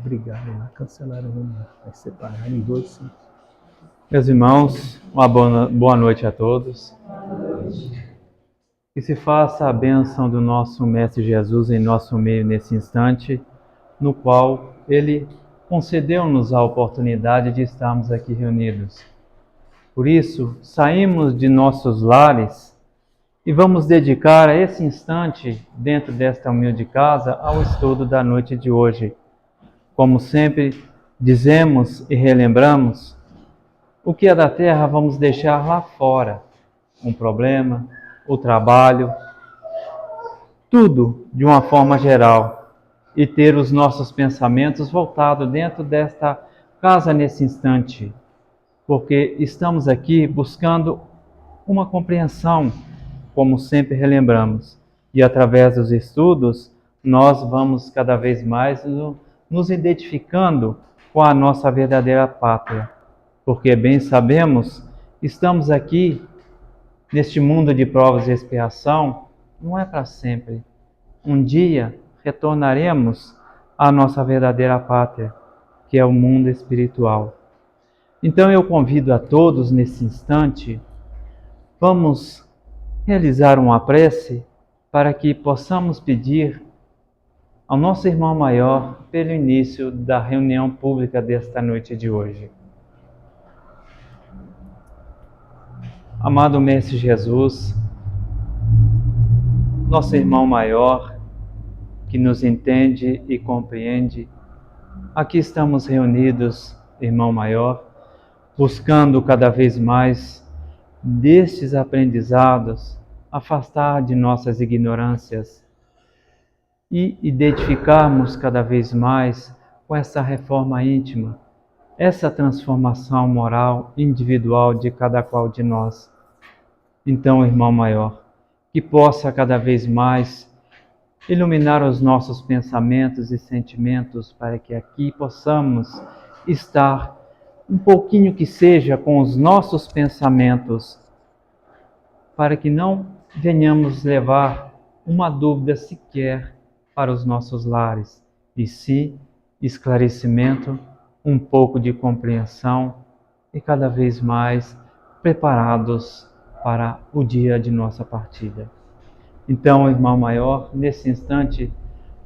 Obrigado. Cancelaram a reunião. Vai separar em 2 sim. Meus irmãos, uma boa noite a todos. Que se faça a bênção do nosso Mestre Jesus em nosso meio nesse instante, no qual Ele concedeu-nos a oportunidade de estarmos aqui reunidos. Por isso, saímos de nossos lares e vamos dedicar esse instante, dentro desta humilde casa, ao estudo da noite de hoje. Como sempre dizemos e relembramos, o que é da terra vamos deixar lá fora. Um problema, o trabalho, tudo de uma forma geral. E ter os nossos pensamentos voltados dentro desta casa nesse instante. Porque estamos aqui buscando uma compreensão, como sempre relembramos. E através dos estudos, nós vamos cada vez mais nos identificando com a nossa verdadeira pátria. Porque bem sabemos, estamos aqui neste mundo de provas e expiação, não é para sempre. Um dia retornaremos à nossa verdadeira pátria, que é o mundo espiritual. Então eu convido a todos nesse instante, vamos realizar uma prece para que possamos pedir ao nosso irmão maior pelo início da reunião pública desta noite de hoje. Amado Mestre Jesus, nosso irmão maior, que nos entende e compreende, aqui estamos reunidos, irmão maior, buscando cada vez mais destes aprendizados, afastar de nossas ignorâncias e identificarmos cada vez mais com essa reforma íntima, essa transformação moral individual de cada qual de nós. Então, irmão maior, que possa cada vez mais iluminar os nossos pensamentos e sentimentos para que aqui possamos estar um pouquinho que seja com os nossos pensamentos, para que não venhamos levar uma dúvida sequer para os nossos lares, e sim esclarecimento, um pouco de compreensão e cada vez mais preparados para o dia de nossa partida. Então, irmão maior, nesse instante,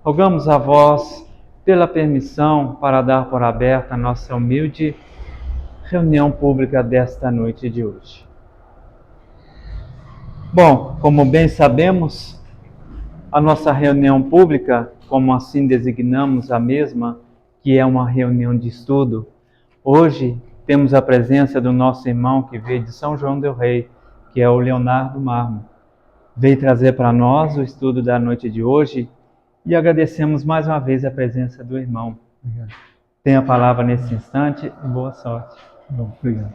rogamos a vós pela permissão para dar por aberta a nossa humilde reunião pública desta noite de hoje. Bom, como bem sabemos, a nossa reunião pública, como assim designamos a mesma, que é uma reunião de estudo, hoje temos a presença do nosso irmão que veio de São João del Rei, que é o Leonardo Marmo. Veio trazer para nós o estudo da noite de hoje e agradecemos mais uma vez a presença do irmão. Obrigado. Tenha a palavra nesse instante e boa sorte. Bom, obrigado.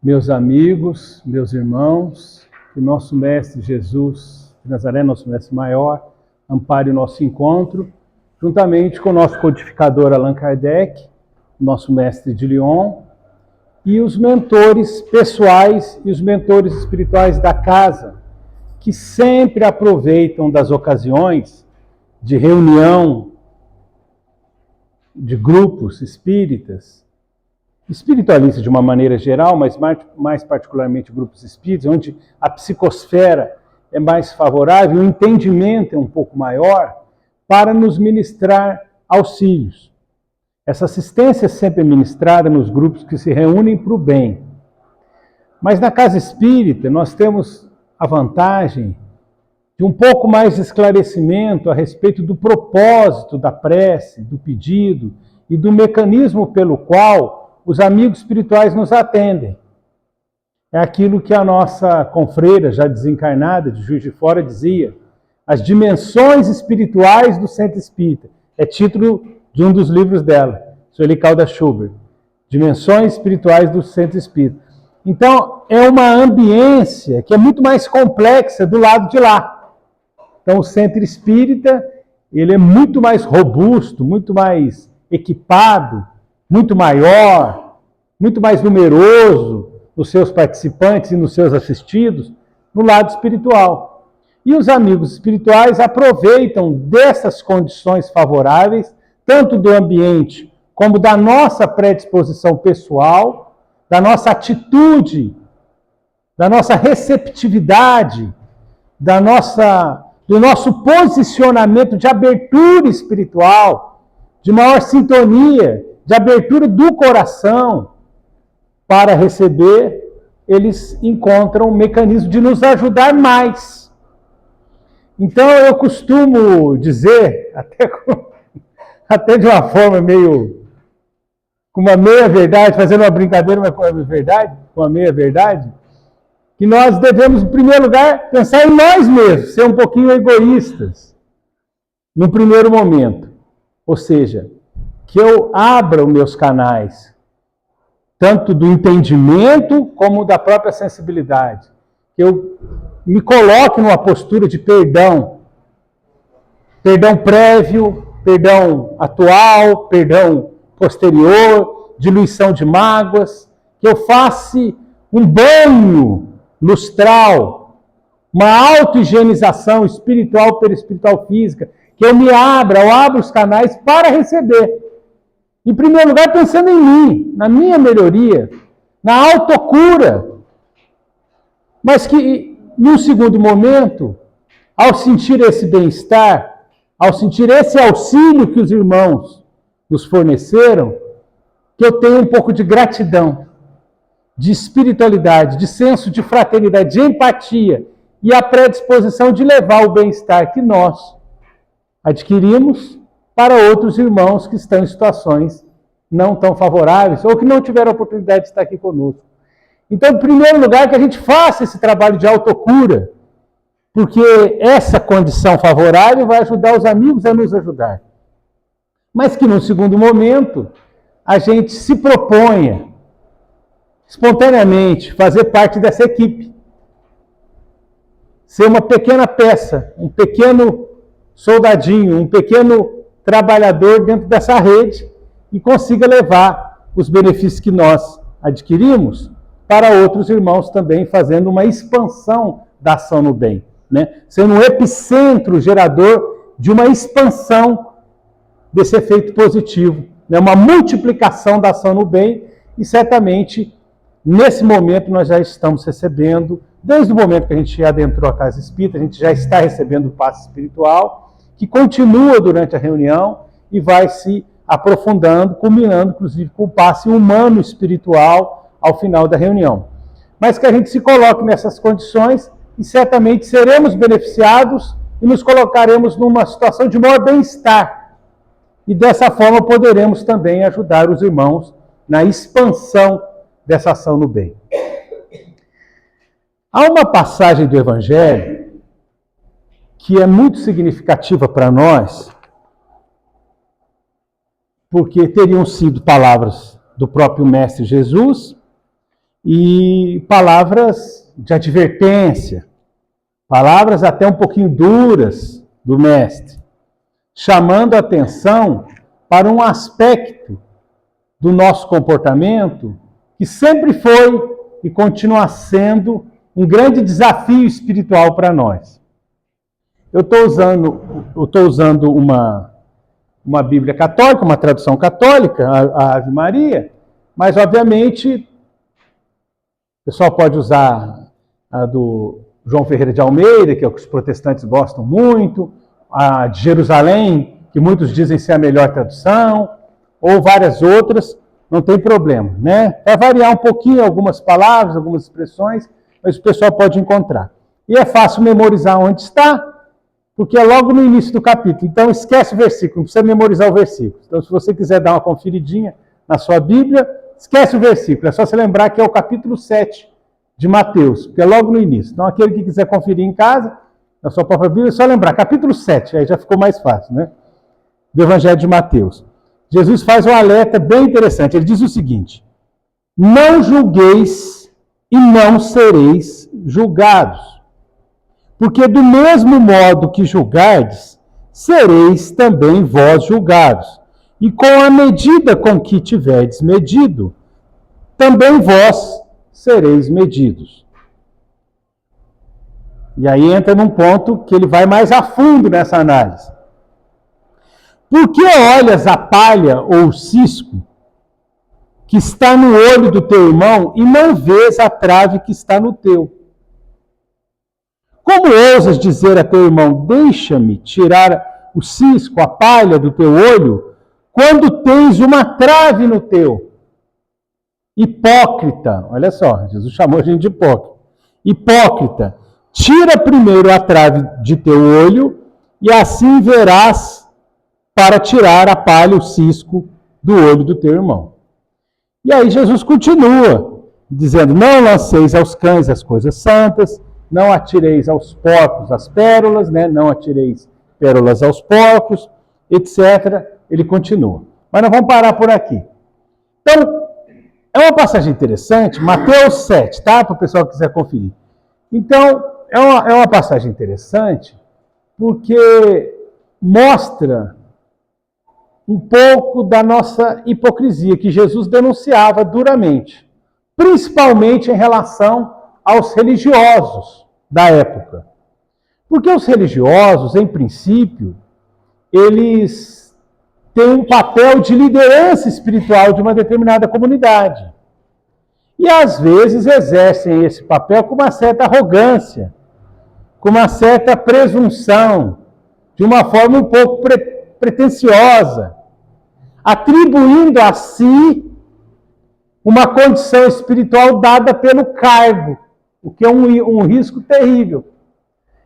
Meus amigos, meus irmãos, que o nosso Mestre Jesus de Nazaré, nosso Mestre maior, ampare o nosso encontro, juntamente com o nosso codificador Allan Kardec, nosso Mestre de Lyon, e os mentores pessoais e os mentores espirituais da casa, que sempre aproveitam das ocasiões de reunião de grupos espíritas, espiritualistas de uma maneira geral, mas mais particularmente grupos espíritas, onde a psicosfera é mais favorável, o entendimento é um pouco maior, para nos ministrar auxílios. Essa assistência é sempre ministrada nos grupos que se reúnem para o bem. Mas na casa espírita nós temos a vantagem de um pouco mais de esclarecimento a respeito do propósito da prece, do pedido e do mecanismo pelo qual os amigos espirituais nos atendem. É aquilo que a nossa confreira, já desencarnada, de Juiz de Fora, dizia: as dimensões espirituais do centro espírita. É título de um dos livros dela, Sueli Caldas Schubert. Dimensões espirituais do centro espírita. Então, é uma ambiência que é muito mais complexa do lado de lá. Então, o centro espírita, ele é muito mais robusto, muito mais equipado, muito maior, muito mais numeroso nos seus participantes e nos seus assistidos, no lado espiritual. E os amigos espirituais aproveitam dessas condições favoráveis, tanto do ambiente como da nossa predisposição pessoal, da nossa atitude, da nossa receptividade, do nosso posicionamento de abertura espiritual, de maior sintonia, de abertura do coração para receber, eles encontram um mecanismo de nos ajudar mais. Então eu costumo dizer, até de uma forma meio, com uma meia-verdade, fazendo uma brincadeira, mas com uma verdade, com uma meia-verdade, que nós devemos, em primeiro lugar, pensar em nós mesmos, ser um pouquinho egoístas, no primeiro momento. Ou seja, que eu abra os meus canais, tanto do entendimento como da própria sensibilidade. Que eu me coloque numa postura de perdão. Perdão prévio, perdão atual, perdão posterior, diluição de mágoas. Que eu faça um banho lustral, uma auto-higienização espiritual, perispiritual, física. Que eu me abra, eu abro os canais para receber. Em primeiro lugar, pensando em mim, na minha melhoria, na autocura. Mas que, num segundo momento, ao sentir esse bem-estar, ao sentir esse auxílio que os irmãos nos forneceram, que eu tenha um pouco de gratidão, de espiritualidade, de senso de fraternidade, de empatia e a predisposição de levar o bem-estar que nós adquirimos para outros irmãos que estão em situações não tão favoráveis ou que não tiveram a oportunidade de estar aqui conosco. Então, em primeiro lugar, que a gente faça esse trabalho de autocura, porque essa condição favorável vai ajudar os amigos a nos ajudar. Mas que, num segundo momento, a gente se proponha, espontaneamente, fazer parte dessa equipe. Ser uma pequena peça, um pequeno soldadinho, um pequeno trabalhador dentro dessa rede e consiga levar os benefícios que nós adquirimos para outros irmãos também, fazendo uma expansão da ação no bem, né? Sendo um epicentro gerador de uma expansão desse efeito positivo, né? Uma multiplicação da ação no bem e certamente nesse momento nós já estamos recebendo, desde o momento que a gente adentrou a Casa Espírita, a gente já está recebendo o passe espiritual, que continua durante a reunião e vai se aprofundando, culminando, inclusive, com o passe humano espiritual ao final da reunião. Mas que a gente se coloque nessas condições e certamente seremos beneficiados e nos colocaremos numa situação de maior bem-estar. E dessa forma poderemos também ajudar os irmãos na expansão dessa ação no bem. Há uma passagem do Evangelho que é muito significativa para nós, porque teriam sido palavras do próprio Mestre Jesus e palavras de advertência, palavras até um pouquinho duras do Mestre, chamando a atenção para um aspecto do nosso comportamento que sempre foi e continua sendo um grande desafio espiritual para nós. Eu estou usando uma Bíblia católica, uma tradução católica, a Ave Maria, mas obviamente o pessoal pode usar a do João Ferreira de Almeida, que é o que os protestantes gostam muito, a de Jerusalém, que muitos dizem ser a melhor tradução, ou várias outras, não tem problema, né? Vai variar um pouquinho algumas palavras, algumas expressões, mas o pessoal pode encontrar. E é fácil memorizar onde está, porque é logo no início do capítulo. Então esquece o versículo, não precisa memorizar o versículo. Então se você quiser dar uma conferidinha na sua Bíblia, esquece o versículo. É só você lembrar que é o capítulo 7 de Mateus, porque é logo no início. Então aquele que quiser conferir em casa, na sua própria Bíblia, é só lembrar. Capítulo 7, aí já ficou mais fácil, né? Do Evangelho de Mateus. Jesus faz um alerta bem interessante. Ele diz o seguinte: não julgueis e não sereis julgados. Porque do mesmo modo que julgardes, sereis também vós julgados. E com a medida com que tiverdes medido, também vós sereis medidos. E aí entra num ponto que ele vai mais a fundo nessa análise. Por que olhas a palha ou o cisco que está no olho do teu irmão e não vês a trave que está no teu? Como ousas dizer a teu irmão, deixa-me tirar o cisco, a palha do teu olho, quando tens uma trave no teu? Hipócrita, olha só, Jesus chamou a gente de hipócrita. Hipócrita, tira primeiro a trave de teu olho e assim verás para tirar a palha, o cisco do olho do teu irmão. E aí Jesus continua dizendo, não lanceis aos cães as coisas santas, não atireis aos porcos as pérolas, né? Não atireis pérolas aos porcos, etc. Ele continua. Mas nós vamos parar por aqui. Então, é uma passagem interessante, Mateus 7, tá? Para o pessoal que quiser conferir. Então, é uma passagem interessante porque mostra um pouco da nossa hipocrisia que Jesus denunciava duramente, principalmente em relação aos religiosos da época. Porque os religiosos, em princípio, eles têm um papel de liderança espiritual de uma determinada comunidade. E às vezes exercem esse papel com uma certa arrogância, com uma certa presunção, de uma forma um pouco pretensiosa, atribuindo a si uma condição espiritual dada pelo cargo, o que é um risco terrível.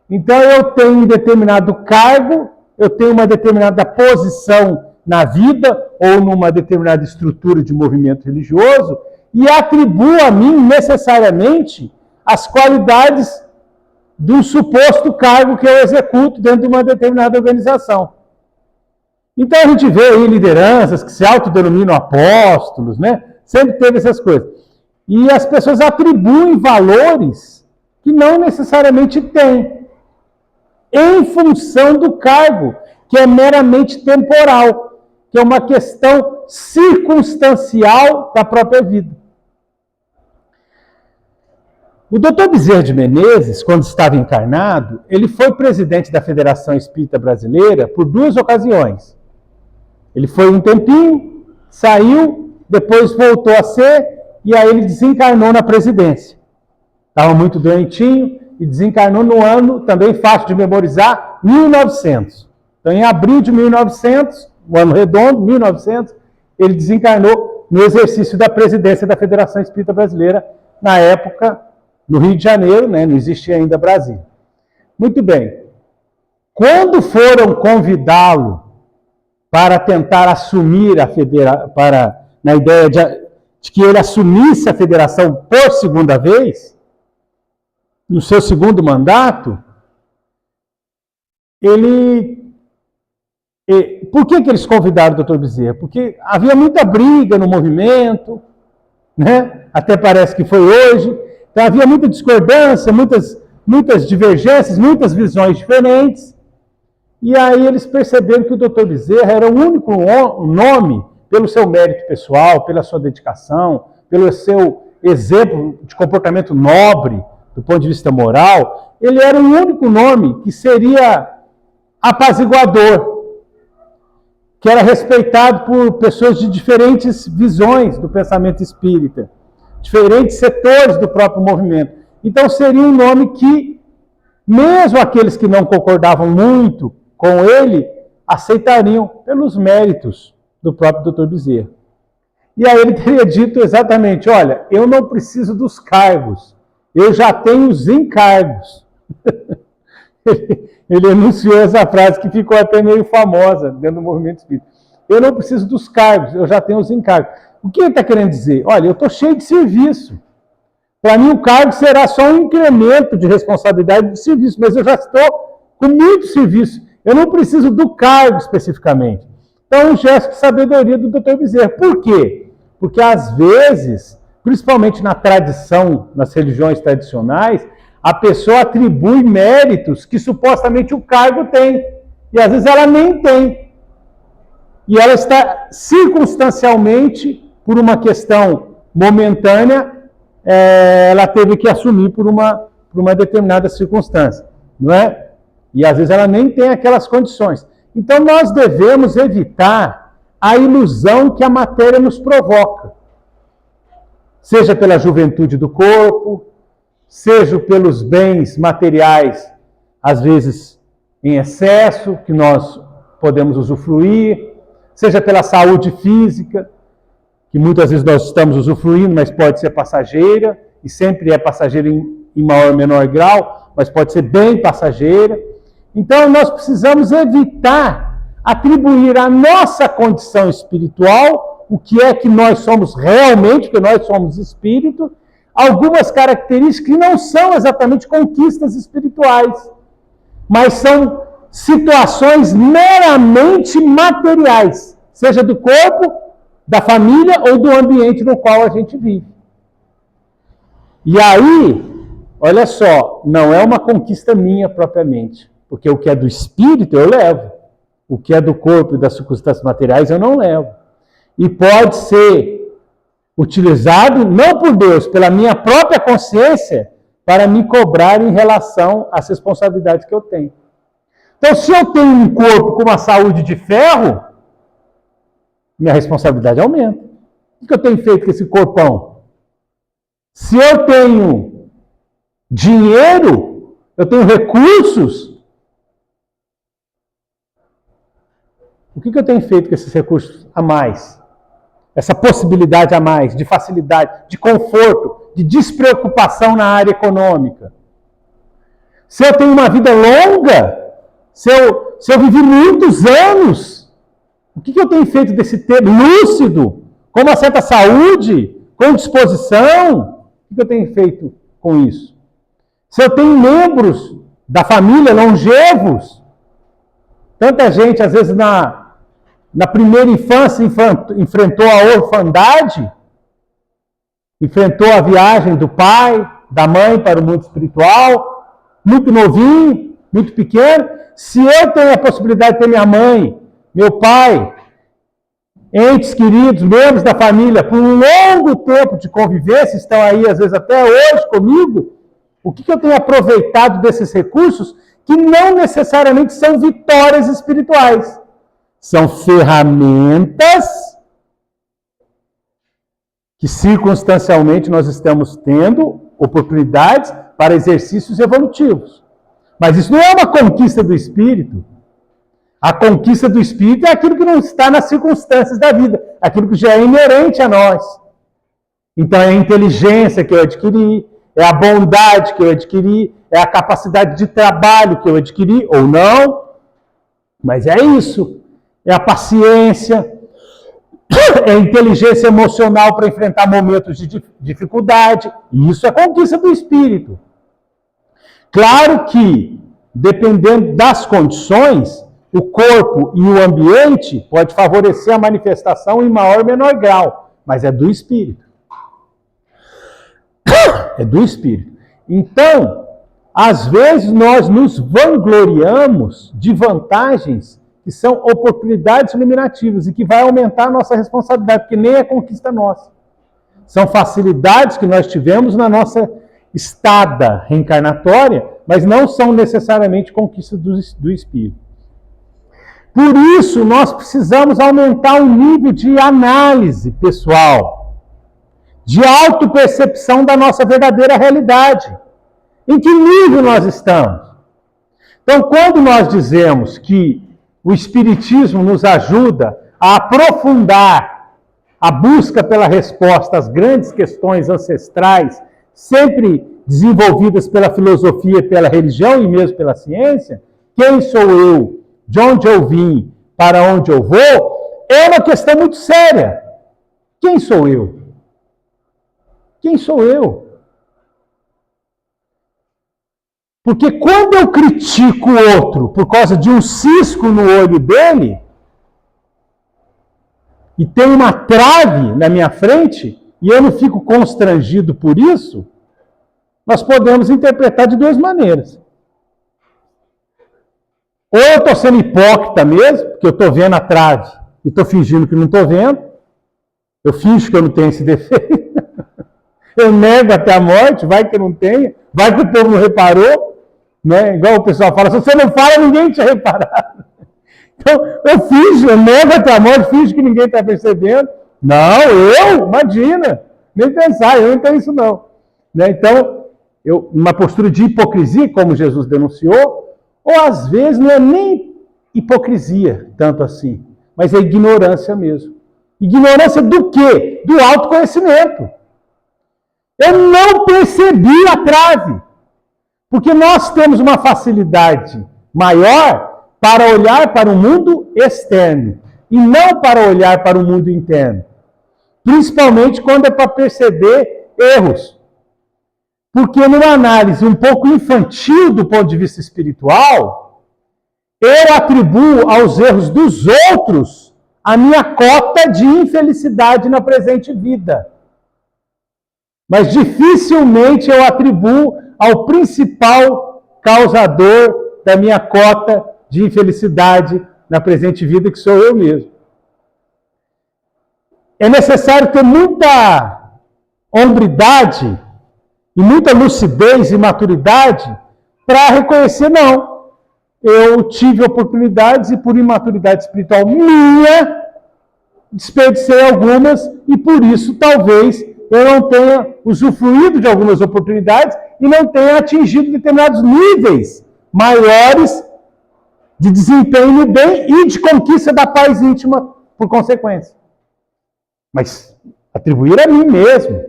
Então eu tenho um determinado cargo, eu tenho uma determinada posição na vida ou numa determinada estrutura de movimento religioso e atribuo a mim necessariamente as qualidades do suposto cargo que eu executo dentro de uma determinada organização. Então a gente vê aí lideranças que se autodenominam apóstolos, né? Sempre teve essas coisas. E as pessoas atribuem valores que não necessariamente têm, em função do cargo, que é meramente temporal, que é uma questão circunstancial da própria vida. O Dr. Bezerra de Menezes, quando estava encarnado, ele foi presidente da Federação Espírita Brasileira por 2 ocasiões. Ele foi um tempinho, saiu, depois voltou a ser, e aí ele desencarnou na presidência. Estava muito doentinho e desencarnou no ano, também fácil de memorizar, 1900. Então, em abril de 1900, o ano redondo, 1900, ele desencarnou no exercício da presidência da Federação Espírita Brasileira, na época, no Rio de Janeiro, né? Não existia ainda Brasília. Muito bem. Quando foram convidá-lo para tentar assumir a federação, na ideia de que ele assumisse a federação por segunda vez, no seu segundo mandato, por que eles convidaram o Dr. Bezerra? Porque havia muita briga no movimento, né? Até parece que foi hoje. Então havia muita discordância, muitas divergências, muitas visões diferentes. E aí eles perceberam que o Dr. Bezerra era o único nome, pelo seu mérito pessoal, pela sua dedicação, pelo seu exemplo de comportamento nobre, do ponto de vista moral, ele era o único nome que seria apaziguador, que era respeitado por pessoas de diferentes visões do pensamento espírita, diferentes setores do próprio movimento. Então seria um nome que, mesmo aqueles que não concordavam muito com ele, aceitariam pelos méritos do próprio Dr. Bezerra. E aí ele teria dito exatamente, olha, eu não preciso dos cargos, eu já tenho os encargos. Ele enunciou essa frase que ficou até meio famosa dentro do movimento espírita. Eu não preciso dos cargos, eu já tenho os encargos. O que ele está querendo dizer? Olha, eu estou cheio de serviço. Para mim o cargo será só um incremento de responsabilidade de serviço, mas eu já estou com muito serviço. Eu não preciso do cargo especificamente. Então é um gesto de sabedoria do Dr. Bezerra. Por quê? Porque às vezes, principalmente na tradição, nas religiões tradicionais, a pessoa atribui méritos que supostamente o cargo tem. E às vezes ela nem tem. e ela está circunstancialmente, por uma questão momentânea, ela teve que assumir por uma determinada circunstância, não é? E às vezes ela nem tem aquelas condições. Então nós devemos evitar a ilusão que a matéria nos provoca. Seja pela juventude do corpo, seja pelos bens materiais, às vezes em excesso, que nós podemos usufruir, seja pela saúde física, que muitas vezes nós estamos usufruindo, mas pode ser passageira, e sempre é passageira em maior ou menor grau, mas pode ser bem passageira. Então nós precisamos evitar atribuir à nossa condição espiritual, o que é que nós somos realmente, porque nós somos espírito, algumas características que não são exatamente conquistas espirituais, mas são situações meramente materiais, seja do corpo, da família ou do ambiente no qual a gente vive. E aí, olha só, não é uma conquista minha propriamente, porque o que é do espírito eu levo, o que é do corpo e das circunstâncias materiais eu não levo. E pode ser utilizado, não por Deus, pela minha própria consciência, para me cobrar em relação às responsabilidades que eu tenho. Então, se eu tenho um corpo com uma saúde de ferro, minha responsabilidade aumenta. O que eu tenho feito com esse corpão? Se eu tenho dinheiro, eu tenho recursos, o que eu tenho feito com esses recursos a mais? Essa possibilidade a mais de facilidade, de conforto, de despreocupação na área econômica. Se eu tenho uma vida longa, se eu vivi muitos anos, o que eu tenho feito desse tempo lúcido, com uma certa saúde, com disposição? O que eu tenho feito com isso? Se eu tenho membros da família longevos, tanta gente, às vezes, na primeira infância, enfrentou a orfandade, enfrentou a viagem do pai, da mãe para o mundo espiritual, muito novinho, muito pequeno. Se eu tenho a possibilidade de ter minha mãe, meu pai, entes queridos, membros da família, por um longo tempo de convivência, estão aí às vezes até hoje comigo, o que eu tenho aproveitado desses recursos que não necessariamente são vitórias espirituais? São ferramentas que circunstancialmente nós estamos tendo oportunidades para exercícios evolutivos. Mas isso não é uma conquista do espírito. A conquista do espírito é aquilo que não está nas circunstâncias da vida, aquilo que já é inerente a nós. Então é a inteligência que eu adquiri, é a bondade que eu adquiri, é a capacidade de trabalho que eu adquiri, ou não, mas é isso. É a paciência, é a inteligência emocional para enfrentar momentos de dificuldade. E isso é conquista do espírito. Claro que, dependendo das condições, o corpo e o ambiente pode favorecer a manifestação em maior ou menor grau, mas é do espírito. É do espírito. Então, às vezes nós nos vangloriamos de vantagens que são oportunidades iluminativas e que vai aumentar a nossa responsabilidade, porque nem é conquista nossa. São facilidades que nós tivemos na nossa estada reencarnatória, mas não são necessariamente conquistas do espírito. Por isso, nós precisamos aumentar o nível de análise pessoal, de autopercepção da nossa verdadeira realidade. Em que nível nós estamos? Então, quando nós dizemos que o Espiritismo nos ajuda a aprofundar a busca pela resposta às grandes questões ancestrais, sempre desenvolvidas pela filosofia, pela religião e mesmo pela ciência, quem sou eu, de onde eu vim, para onde eu vou, é uma questão muito séria. Quem sou eu? Quem sou eu? Porque quando eu critico o outro por causa de um cisco no olho dele, e tem uma trave na minha frente, e eu não fico constrangido por isso, nós podemos interpretar de duas maneiras. Ou eu estou sendo hipócrita mesmo, porque eu estou vendo a trave e estou fingindo que não estou vendo. Eu finjo que eu não tenho esse defeito. Eu nego até a morte, vai que eu não tenha, vai que o povo não reparou, né? Igual o pessoal fala, se você não fala, ninguém tinha reparado. Então, eu finjo, eu nego até a morte, finjo que ninguém está percebendo. Não, imagina, nem pensar, eu não tenho isso não. Né? Então, uma postura de hipocrisia, como Jesus denunciou, ou às vezes não é nem hipocrisia, tanto assim, mas é ignorância mesmo. Ignorância do quê? Do autoconhecimento. Eu não percebi a trave, porque nós temos uma facilidade maior para olhar para o mundo externo e não para olhar para o mundo interno. Principalmente quando é para perceber erros. Porque numa análise um pouco infantil do ponto de vista espiritual, eu atribuo aos erros dos outros a minha cota de infelicidade na presente vida. Mas dificilmente eu atribuo ao principal causador da minha cota de infelicidade na presente vida, que sou eu mesmo. É necessário ter muita hombridade e muita lucidez e maturidade para reconhecer, não, eu tive oportunidades e por imaturidade espiritual minha, desperdicei algumas e por isso talvez eu não tenha usufruído de algumas oportunidades e não tenha atingido determinados níveis maiores de desempenho no bem e de conquista da paz íntima por consequência. Mas atribuir a mim mesmo.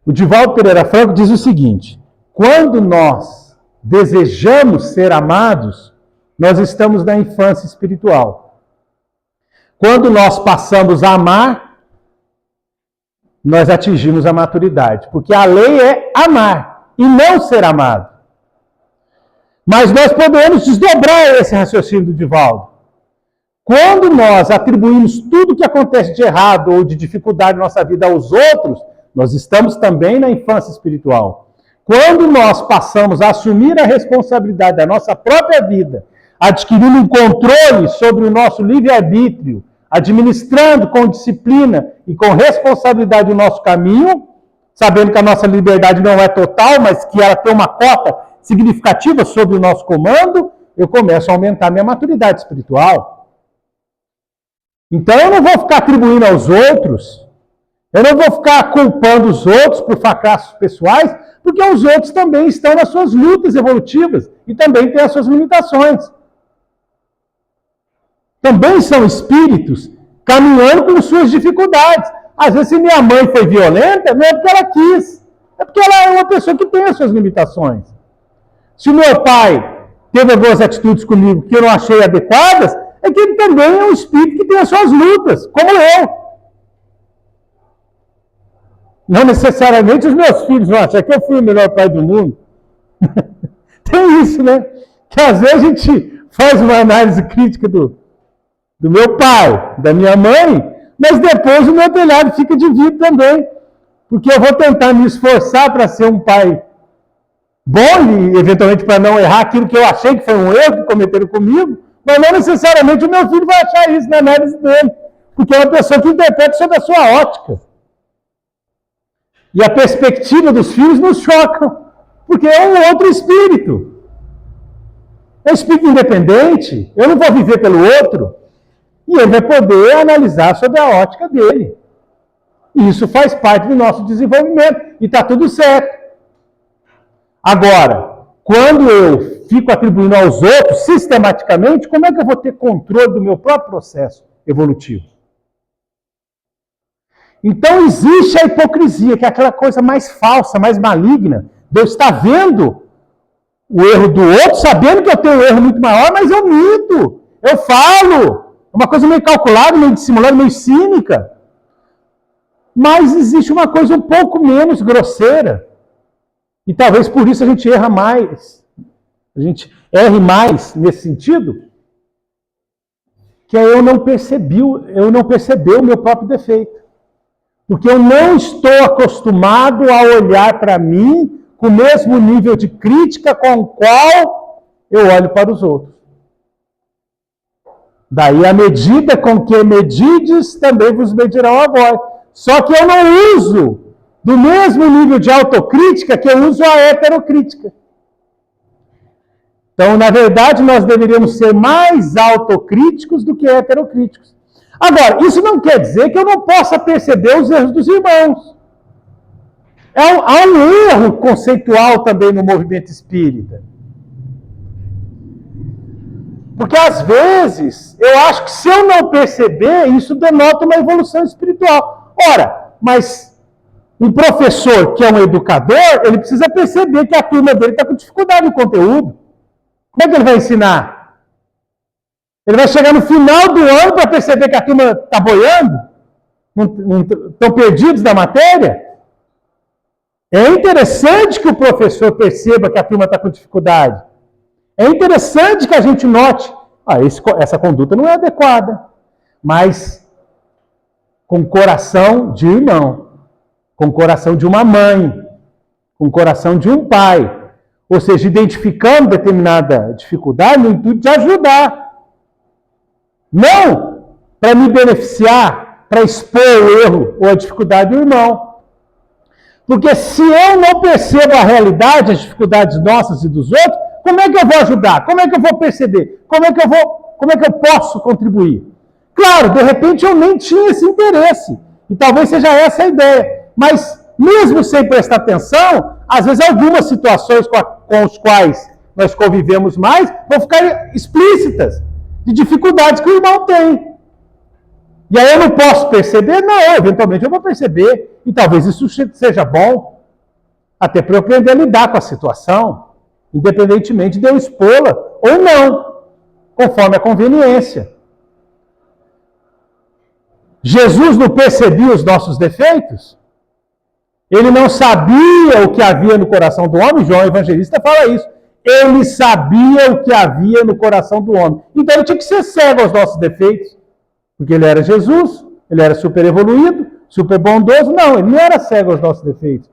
O Divaldo Pereira Franco diz o seguinte: quando nós desejamos ser amados, nós estamos na infância espiritual. Quando nós passamos a amar, nós atingimos a maturidade. Porque a lei é amar e não ser amado. Mas nós podemos desdobrar esse raciocínio do Divaldo. Quando nós atribuímos tudo que acontece de errado ou de dificuldade na nossa vida aos outros, nós estamos também na infância espiritual. Quando nós passamos a assumir a responsabilidade da nossa própria vida, adquirindo um controle sobre o nosso livre-arbítrio, administrando com disciplina e com responsabilidade o nosso caminho, sabendo que a nossa liberdade não é total, mas que ela tem uma cota significativa sobre o nosso comando, eu começo a aumentar minha maturidade espiritual. Então eu não vou ficar atribuindo aos outros, eu não vou ficar culpando os outros por fracassos pessoais, porque os outros também estão nas suas lutas evolutivas e também têm as suas limitações. Também são espíritos caminhando com suas dificuldades. Às vezes, se minha mãe foi violenta, não é porque ela quis, é porque ela é uma pessoa que tem as suas limitações. Se o meu pai teve algumas atitudes comigo que eu não achei adequadas, é que ele também é um espírito que tem as suas lutas, como eu. Não necessariamente os meus filhos vão achar que eu fui o melhor pai do mundo. Tem isso, né? Que às vezes a gente faz uma análise crítica do meu pai, da minha mãe, mas depois o meu telhado fica de vidro também. Porque eu vou tentar me esforçar para ser um pai bom e, eventualmente, para não errar aquilo que eu achei que foi um erro que cometeram comigo, mas não necessariamente o meu filho vai achar isso na análise dele, porque é uma pessoa que interpreta sob a sua ótica. E a perspectiva dos filhos nos choca, porque é um outro espírito. É um espírito independente, eu não vou viver pelo outro, e ele vai poder analisar sob a ótica dele. E isso faz parte do nosso desenvolvimento, e está tudo certo. Agora, quando eu fico atribuindo aos outros sistematicamente, como é que eu vou ter controle do meu próprio processo evolutivo? Então existe a hipocrisia, que é aquela coisa mais falsa, mais maligna, de eu estar vendo o erro do outro, sabendo que eu tenho um erro muito maior, mas eu minto, eu falo. É uma coisa meio calculada, meio dissimulada, meio cínica. Mas existe uma coisa um pouco menos grosseira. E talvez por isso a gente erra mais. A gente erre mais nesse sentido, que é eu não perceber o meu próprio defeito. Porque eu não estou acostumado a olhar para mim com o mesmo nível de crítica com o qual eu olho para os outros. Daí a medida com que medides, também vos medirão a vós. Só que eu não uso do mesmo nível de autocrítica que eu uso a heterocrítica. Então, na verdade, nós deveríamos ser mais autocríticos do que heterocríticos. Agora, isso não quer dizer que eu não possa perceber os erros dos irmãos. Há um erro conceitual também no movimento espírita. Porque, às vezes, eu acho que se eu não perceber, isso denota uma evolução espiritual. Ora, mas um professor que é um educador, ele precisa perceber que a turma dele está com dificuldade no conteúdo. Como é que ele vai ensinar? Ele vai chegar no final do ano para perceber que a turma está boiando? Estão perdidos da matéria? É interessante que o professor perceba que a turma está com dificuldade. É interessante que a gente note, essa conduta não é adequada, mas com coração de irmão, com coração de uma mãe, com coração de um pai, ou seja, identificando determinada dificuldade no intuito de ajudar. Não para me beneficiar, para expor o erro ou a dificuldade do irmão. Porque se eu não percebo a realidade, as dificuldades nossas e dos outros, como é que eu vou ajudar? Como é que eu vou perceber? Como é que eu posso contribuir? Claro, de repente eu nem tinha esse interesse. E talvez seja essa a ideia. Mas, mesmo sem prestar atenção, às vezes algumas situações com as quais nós convivemos mais vão ficar explícitas de dificuldades que o irmão tem. E aí eu não posso perceber? Não, eventualmente eu vou perceber. E talvez isso seja bom, até para eu aprender a lidar com a situação, independentemente de eu expô-la ou não, conforme a conveniência. Jesus não percebia os nossos defeitos? Ele não sabia o que havia no coração do homem? João Evangelista fala isso. Ele sabia o que havia no coração do homem. Então ele tinha que ser cego aos nossos defeitos. Porque ele era Jesus, ele era super evoluído, super bondoso. Não, ele não era cego aos nossos defeitos.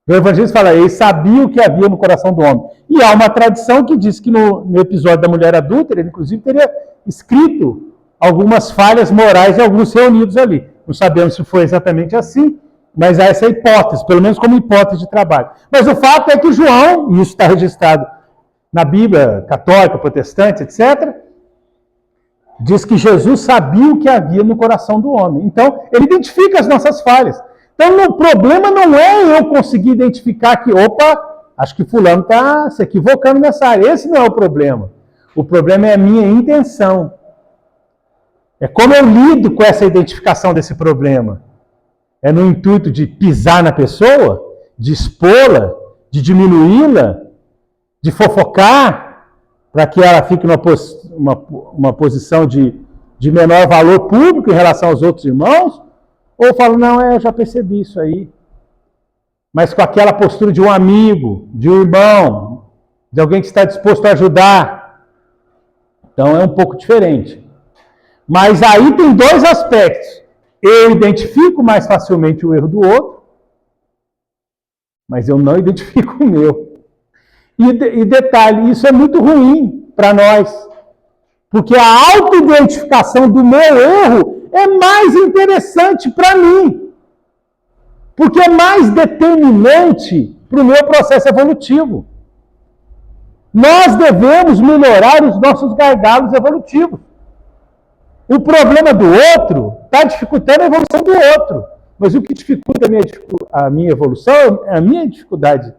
O Evangelista fala, ele sabia o que havia no coração do homem. E há uma tradição que diz que no episódio da mulher adúltera, ele inclusive teria escrito algumas falhas morais de alguns reunidos ali. Não sabemos se foi exatamente assim, mas há essa hipótese, pelo menos como hipótese de trabalho. Mas o fato é que João, e isso está registrado na Bíblia católica, protestante, etc., diz que Jesus sabia o que havia no coração do homem. Então, ele identifica as nossas falhas. Então, o problema não é eu conseguir identificar que, acho que fulano está se equivocando nessa área. Esse não é o problema. O problema é a minha intenção. É como eu lido com essa identificação desse problema. É no intuito de pisar na pessoa, de expô-la, de diminuí-la, de fofocar, para que ela fique numa posição de menor valor público em relação aos outros irmãos? Ou eu falo, não, eu já percebi isso aí. Mas com aquela postura de um amigo, de um irmão, de alguém que está disposto a ajudar. Então é um pouco diferente. Mas aí tem dois aspectos. Eu identifico mais facilmente o erro do outro, mas eu não identifico o meu. E detalhe, isso é muito ruim para nós, porque a autoidentificação do meu erro é mais interessante para mim, porque é mais determinante para o meu processo evolutivo. Nós devemos melhorar os nossos gargalos evolutivos. O problema do outro está dificultando a evolução do outro, mas o que dificulta a minha evolução é a minha dificuldade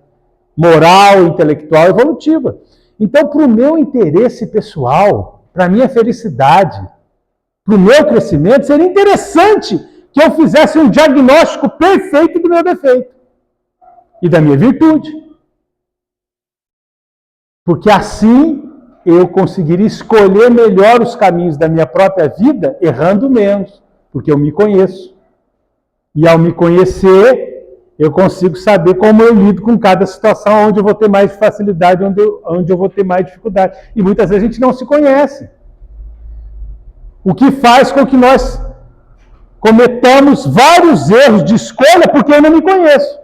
moral, intelectual, evolutiva. Então, para o meu interesse pessoal, para a minha felicidade, para o meu crescimento, seria interessante que eu fizesse um diagnóstico perfeito do meu defeito e da minha virtude. Porque assim eu conseguiria escolher melhor os caminhos da minha própria vida, errando menos, porque eu me conheço. E ao me conhecer, eu consigo saber como eu lido com cada situação, onde eu vou ter mais facilidade, onde eu vou ter mais dificuldade. E muitas vezes a gente não se conhece. O que faz com que nós cometamos vários erros de escolha porque eu não me conheço.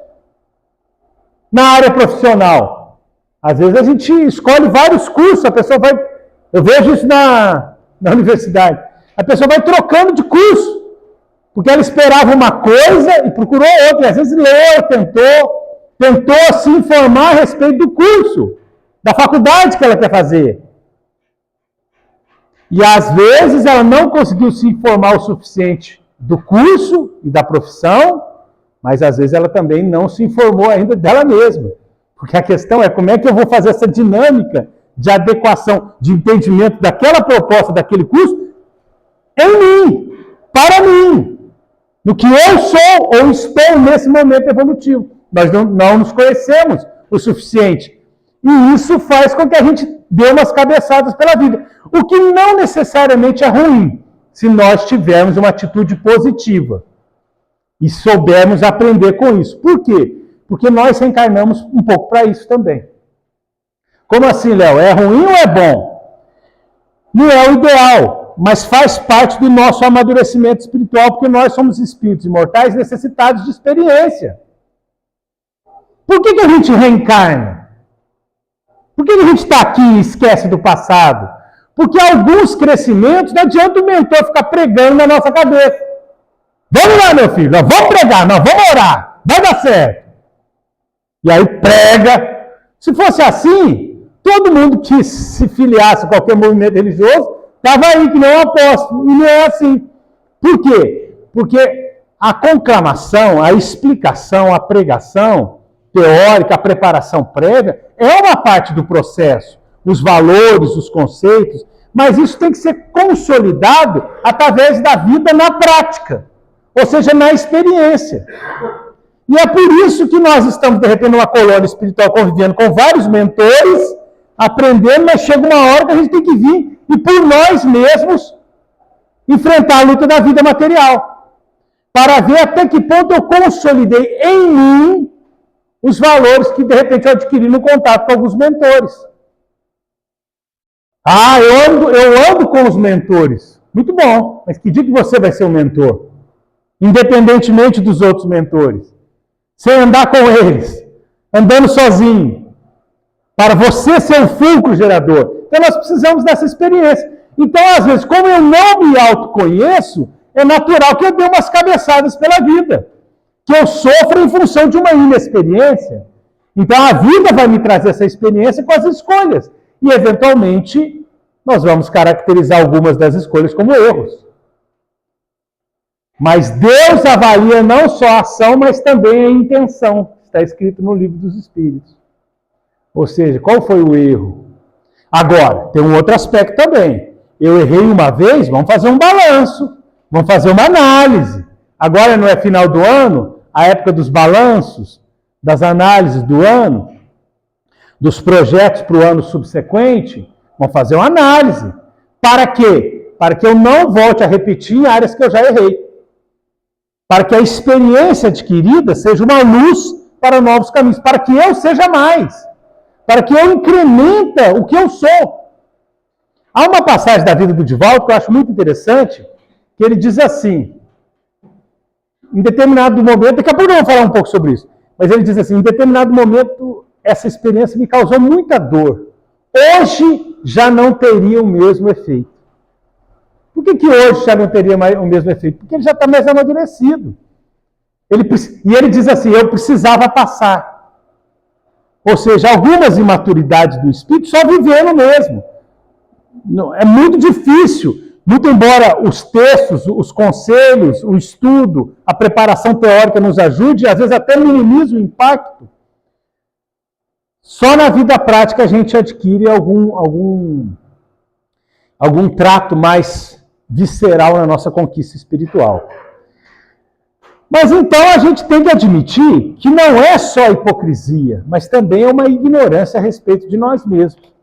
Na área profissional, às vezes a gente escolhe vários cursos, a pessoa vai... Eu vejo isso na na universidade. A pessoa vai trocando de curso, porque ela esperava uma coisa e procurou outra. E às vezes leu, tentou se informar a respeito do curso, da faculdade que ela quer fazer. E às vezes ela não conseguiu se informar o suficiente do curso e da profissão, mas às vezes ela também não se informou ainda dela mesma. Porque a questão é como é que eu vou fazer essa dinâmica de adequação, de entendimento daquela proposta, daquele curso, em mim, para mim, no que eu sou ou estou nesse momento evolutivo. Nós não nos conhecemos o suficiente. E isso faz com que a gente dê umas cabeçadas pela vida. O que não necessariamente é ruim, se nós tivermos uma atitude positiva e soubermos aprender com isso. Por quê? Porque nós reencarnamos um pouco para isso também. Como assim, Léo? É ruim ou é bom? Não é o ideal, mas faz parte do nosso amadurecimento espiritual, porque nós somos espíritos imortais necessitados de experiência. Por que a gente reencarna? Por que a gente está aqui e esquece do passado? Porque alguns crescimentos, não adianta o mentor ficar pregando na nossa cabeça. Vamos lá, meu filho, nós vamos pregar, nós vamos orar, vai dar certo. E aí prega. Se fosse assim, todo mundo que se filiasse a qualquer movimento religioso, estava aí que nem um apóstolo. E não é assim. Por quê? Porque a conclamação, a explicação, a pregação teórica, a preparação prévia, é uma parte do processo. Os valores, os conceitos, mas isso tem que ser consolidado através da vida na prática, ou seja, na experiência. E é por isso que nós estamos, de repente, numa colônia espiritual, convivendo com vários mentores, aprendendo, mas chega uma hora que a gente tem que vir e, por nós mesmos, enfrentar a luta da vida material, para ver até que ponto eu consolidei em mim os valores que, de repente, eu adquiri no contato com alguns mentores. Ah, eu ando com os mentores. Muito bom, mas que dia que você vai ser um mentor? Independentemente dos outros mentores. Sem andar com eles, andando sozinho. Para você ser o fulcro gerador. Então nós precisamos dessa experiência. Então, às vezes, como eu não me autoconheço, é natural que eu dê umas cabeçadas pela vida. Que eu sofro em função de uma inexperiência. Então a vida vai me trazer essa experiência com as escolhas. E, eventualmente, nós vamos caracterizar algumas das escolhas como erros. Mas Deus avalia não só a ação, mas também a intenção. Está escrito no Livro dos Espíritos. Ou seja, qual foi o erro? Agora, tem um outro aspecto também. Eu errei uma vez, vamos fazer um balanço. Vamos fazer uma análise. Agora não é final do ano, a época dos balanços, das análises do ano, dos projetos para o ano subsequente, vamos fazer uma análise. Para quê? Para que eu não volte a repetir em áreas que eu já errei. Para que a experiência adquirida seja uma luz para novos caminhos, para que eu seja mais, para que eu incremente o que eu sou. Há uma passagem da vida do Divaldo que eu acho muito interessante, que ele diz assim, em determinado momento, daqui a pouco eu vou falar um pouco sobre isso, mas ele diz assim, em determinado momento, essa experiência me causou muita dor. Hoje já não teria o mesmo efeito. Por que hoje já não teria o mesmo efeito? Porque ele já está mais amadurecido. E ele diz assim, eu precisava passar. Ou seja, algumas imaturidades do espírito só vivendo mesmo. É muito difícil, muito embora os textos, os conselhos, o estudo, a preparação teórica nos ajude, às vezes até minimiza o impacto. Só na vida prática a gente adquire algum trato mais visceral na nossa conquista espiritual. Mas então a gente tem que admitir que não é só hipocrisia, mas também é uma ignorância a respeito de nós mesmos.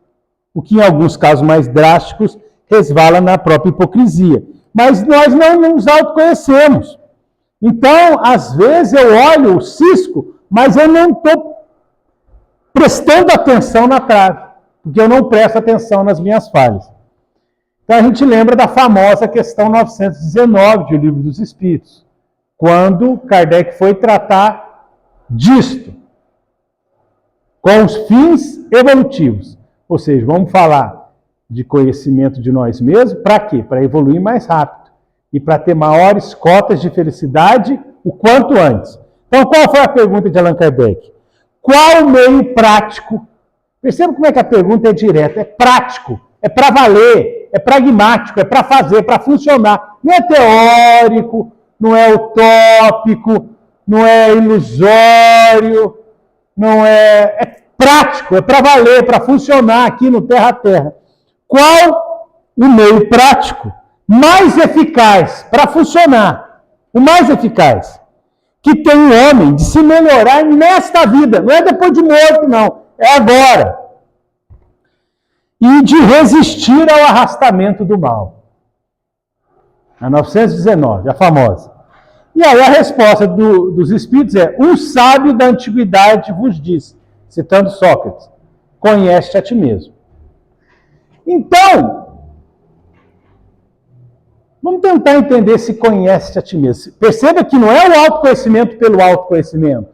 O que em alguns casos mais drásticos resvala na própria hipocrisia. Mas nós não nos autoconhecemos. Então, às vezes eu olho o cisco, mas eu não estou prestando atenção na trave, porque eu não presto atenção nas minhas falhas. Então a gente lembra da famosa questão 919 de O Livro dos Espíritos, quando Kardec foi tratar disto, com os fins evolutivos. Ou seja, vamos falar de conhecimento de nós mesmos. Para quê? Para evoluir mais rápido e para ter maiores cotas de felicidade o quanto antes. Então, qual foi a pergunta de Allan Kardec? Qual o meio prático? Perceba como é que a pergunta é direta, é prático, é para valer, é pragmático, é para fazer, para funcionar. Não é teórico, não é utópico, não é ilusório, não é... É prático, é para valer, para funcionar aqui no terra a terra. Qual o meio prático mais eficaz para funcionar? O mais eficaz que tem o homem de se melhorar nesta vida, não é depois de morto, não, é agora. E de resistir ao arrastamento do mal. A 919, a famosa. E aí a resposta dos espíritos é: um sábio da antiguidade vos disse, citando Sócrates, conhece a ti mesmo. Então, vamos tentar entender se conhece a ti mesmo. Perceba que não é o autoconhecimento pelo autoconhecimento.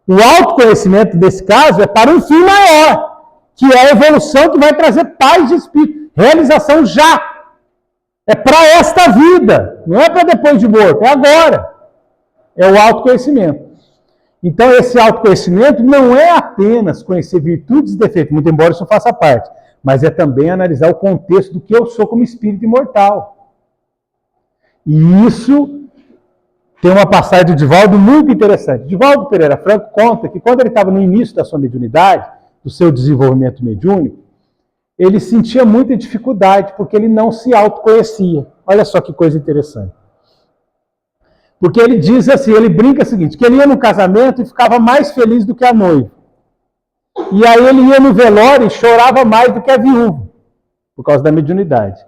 O autoconhecimento, nesse caso, é para um fim maior, que é a evolução que vai trazer paz de espírito, realização já. É para esta vida, não é para depois de morto, é agora. É o autoconhecimento. Então, esse autoconhecimento não é apenas conhecer virtudes e defeitos, muito embora isso faça parte, mas é também analisar o contexto do que eu sou como espírito imortal. E isso tem uma passagem de Divaldo muito interessante. Divaldo Pereira Franco conta que quando ele estava no início da sua mediunidade, do seu desenvolvimento mediúnico, ele sentia muita dificuldade, porque ele não se autoconhecia. Olha só que coisa interessante. Porque ele diz assim, ele brinca o seguinte, que ele ia no casamento e ficava mais feliz do que a noiva. E aí ele ia no velório e chorava mais do que a viúva, por causa da mediunidade.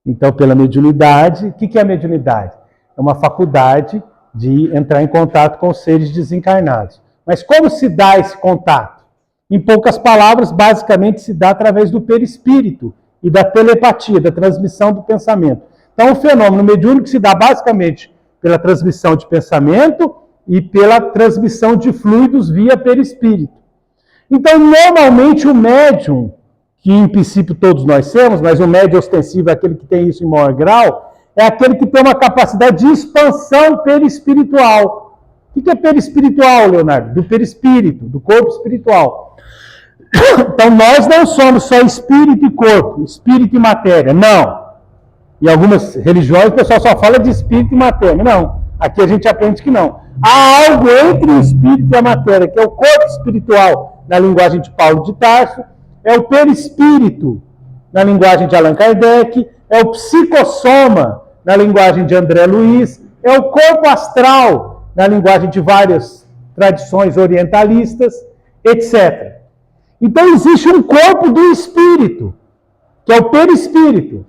Então, pela mediunidade, o que é a mediunidade? É uma faculdade de entrar em contato com os seres desencarnados. Mas como se dá esse contato? Em poucas palavras, basicamente se dá através do perispírito e da telepatia, da transmissão do pensamento. Então, o fenômeno mediúnico se dá basicamente pela transmissão de pensamento e pela transmissão de fluidos via perispírito. Então, normalmente, o médium, que em princípio todos nós temos, mas o médium ostensivo é aquele que tem isso em maior grau, é aquele que tem uma capacidade de expansão perispiritual. O que é perispiritual, Leonardo? Do perispírito, do corpo espiritual. Então, nós não somos só espírito e corpo, espírito e matéria, não. Em algumas religiões o pessoal só fala de espírito e matéria. Não, aqui a gente aprende que não. Há algo entre o espírito e a matéria, que é o corpo espiritual, na linguagem de Paulo de Tarso, é o perispírito, na linguagem de Allan Kardec, é o psicossoma, na linguagem de André Luiz, é o corpo astral, na linguagem de várias tradições orientalistas, etc. Então existe um corpo do espírito, que é o perispírito.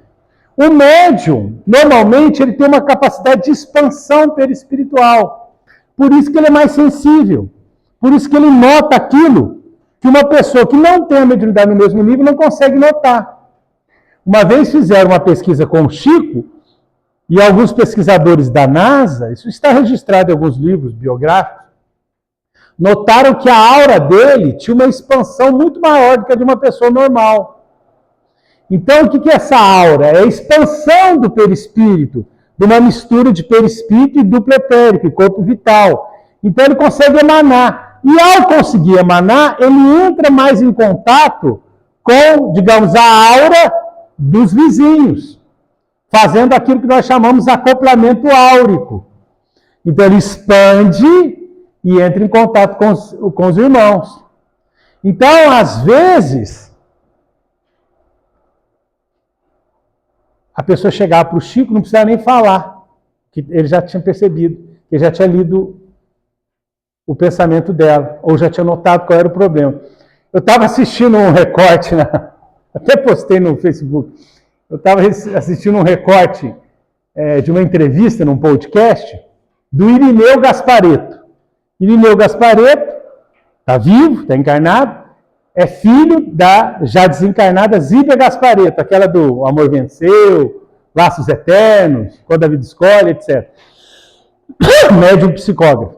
O médium, normalmente, ele tem uma capacidade de expansão perispiritual. Por isso que ele é mais sensível. Por isso que ele nota aquilo que uma pessoa que não tem a mediunidade no mesmo nível não consegue notar. Uma vez fizeram uma pesquisa com o Chico, e alguns pesquisadores da NASA, isso está registrado em alguns livros biográficos, notaram que a aura dele tinha uma expansão muito maior do que a de uma pessoa normal. Então, o que é essa aura? É a expansão do perispírito, de uma mistura de perispírito e duplo etérico, corpo vital. Então, ele consegue emanar. E ao conseguir emanar, ele entra mais em contato com, digamos, a aura dos vizinhos, fazendo aquilo que nós chamamos de acoplamento áurico. Então, ele expande e entra em contato com os irmãos. Então, às vezes, a pessoa chegava para o Chico, não precisava nem falar, que ele já tinha percebido, ele já tinha lido o pensamento dela, ou já tinha notado qual era o problema. Eu estava assistindo um recorte, até postei no Facebook, eu estava assistindo um recorte de uma entrevista num podcast do Irineu Gasparetto. Irineu Gasparetto está vivo, está encarnado, é filho da já desencarnada Zíbia Gasparetto, aquela do Amor Venceu, Laços Eternos, Quando a Vida Escolhe, etc. Médium psicógrafo.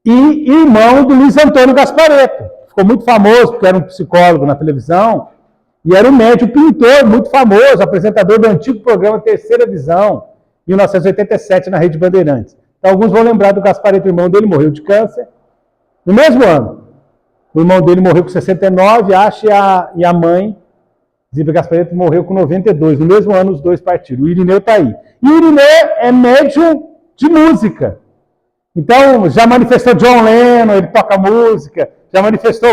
E irmão do Luiz Antônio Gasparetto. Ficou muito famoso porque era um psicólogo na televisão E era um médium pintor muito famoso, apresentador do antigo programa Terceira Visão, 1987, na Rede Bandeirantes. Então, alguns vão lembrar do Gasparetto, o irmão dele morreu de câncer no mesmo ano. O irmão dele morreu com 69, acho, e a mãe, Zíbia Gasparetto, morreu com 92. No mesmo ano, os dois partiram. O Irineu está aí. E o Irineu é médium de música. Então, já manifestou John Lennon, ele toca música, já manifestou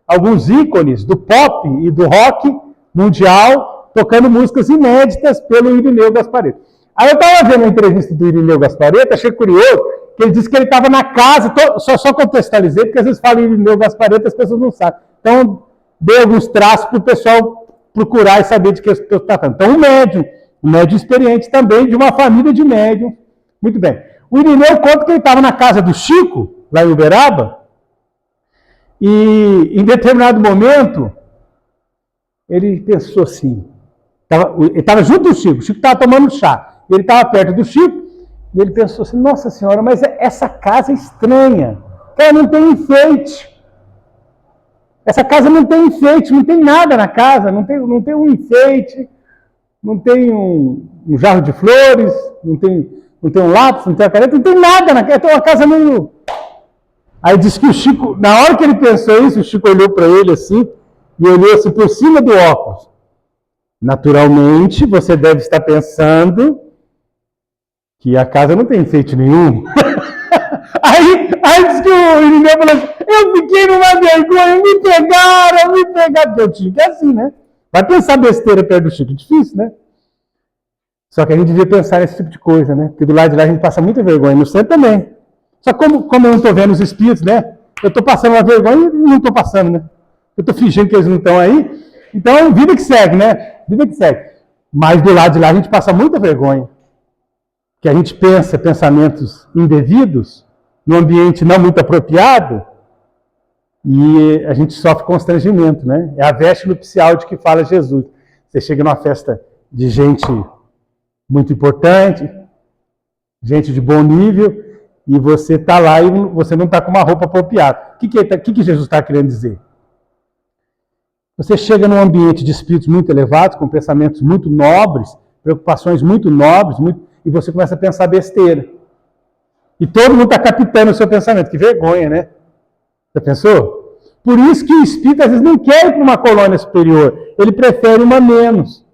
alguns ícones do pop e do rock mundial, tocando músicas inéditas pelo Irineu Gasparetto. Aí eu estava vendo a entrevista do Irineu Gasparetto, achei curioso, que ele disse que ele estava na casa, só contextualizei, porque às vezes fala Irineu Gasparetto e as pessoas não sabem. Então, dei alguns traços para o pessoal procurar e saber de que eu estou tratando. Então, um médium experiente também, de uma família de médium. Muito bem. O Irineu conta que ele estava na casa do Chico, lá em Uberaba, e em determinado momento, ele pensou assim, ele estava junto do Chico, o Chico estava tomando chá. Ele estava perto do Chico e ele pensou assim, nossa senhora, mas essa casa é estranha. Ela não tem enfeite. Essa casa não tem enfeite, não tem nada na casa, não tem um enfeite, não tem um jarro de flores, não tem um lápis, não tem uma caneta, não tem nada na casa. Tem uma casa meio... Aí disse que o Chico, na hora que ele pensou isso, o Chico olhou para ele assim, e olhou assim por cima do óculos. Naturalmente, você deve estar pensando que a casa não tem enfeite nenhum. aí disse que o Irineu falou assim, eu fiquei numa vergonha, me pegaram, porque o Chico é assim, né? Vai pensar besteira perto do Chico, difícil, né? Só que a gente devia pensar nesse tipo de coisa, né? Porque do lado de lá a gente passa muita vergonha, no centro também. Só que como eu não estou vendo os espíritos, né? Eu estou passando uma vergonha e não estou passando, né? Eu estou fingindo que eles não estão aí. Então, vida que segue, né? Vida que segue. Mas do lado de lá a gente passa muita vergonha. Que a gente pensa pensamentos indevidos, num ambiente não muito apropriado, e a gente sofre constrangimento, né? É a veste nupcial de que fala Jesus. Você chega numa festa de gente muito importante, gente de bom nível, e você está lá e você não está com uma roupa apropriada. O que Jesus está querendo dizer? Você chega num ambiente de espíritos muito elevados, com pensamentos muito nobres, preocupações muito nobres, e você começa a pensar besteira. E todo mundo está captando o seu pensamento. Que vergonha, né? Já pensou? Por isso que o espírito, às vezes, não quer ir para uma colônia superior. Ele prefere uma menos.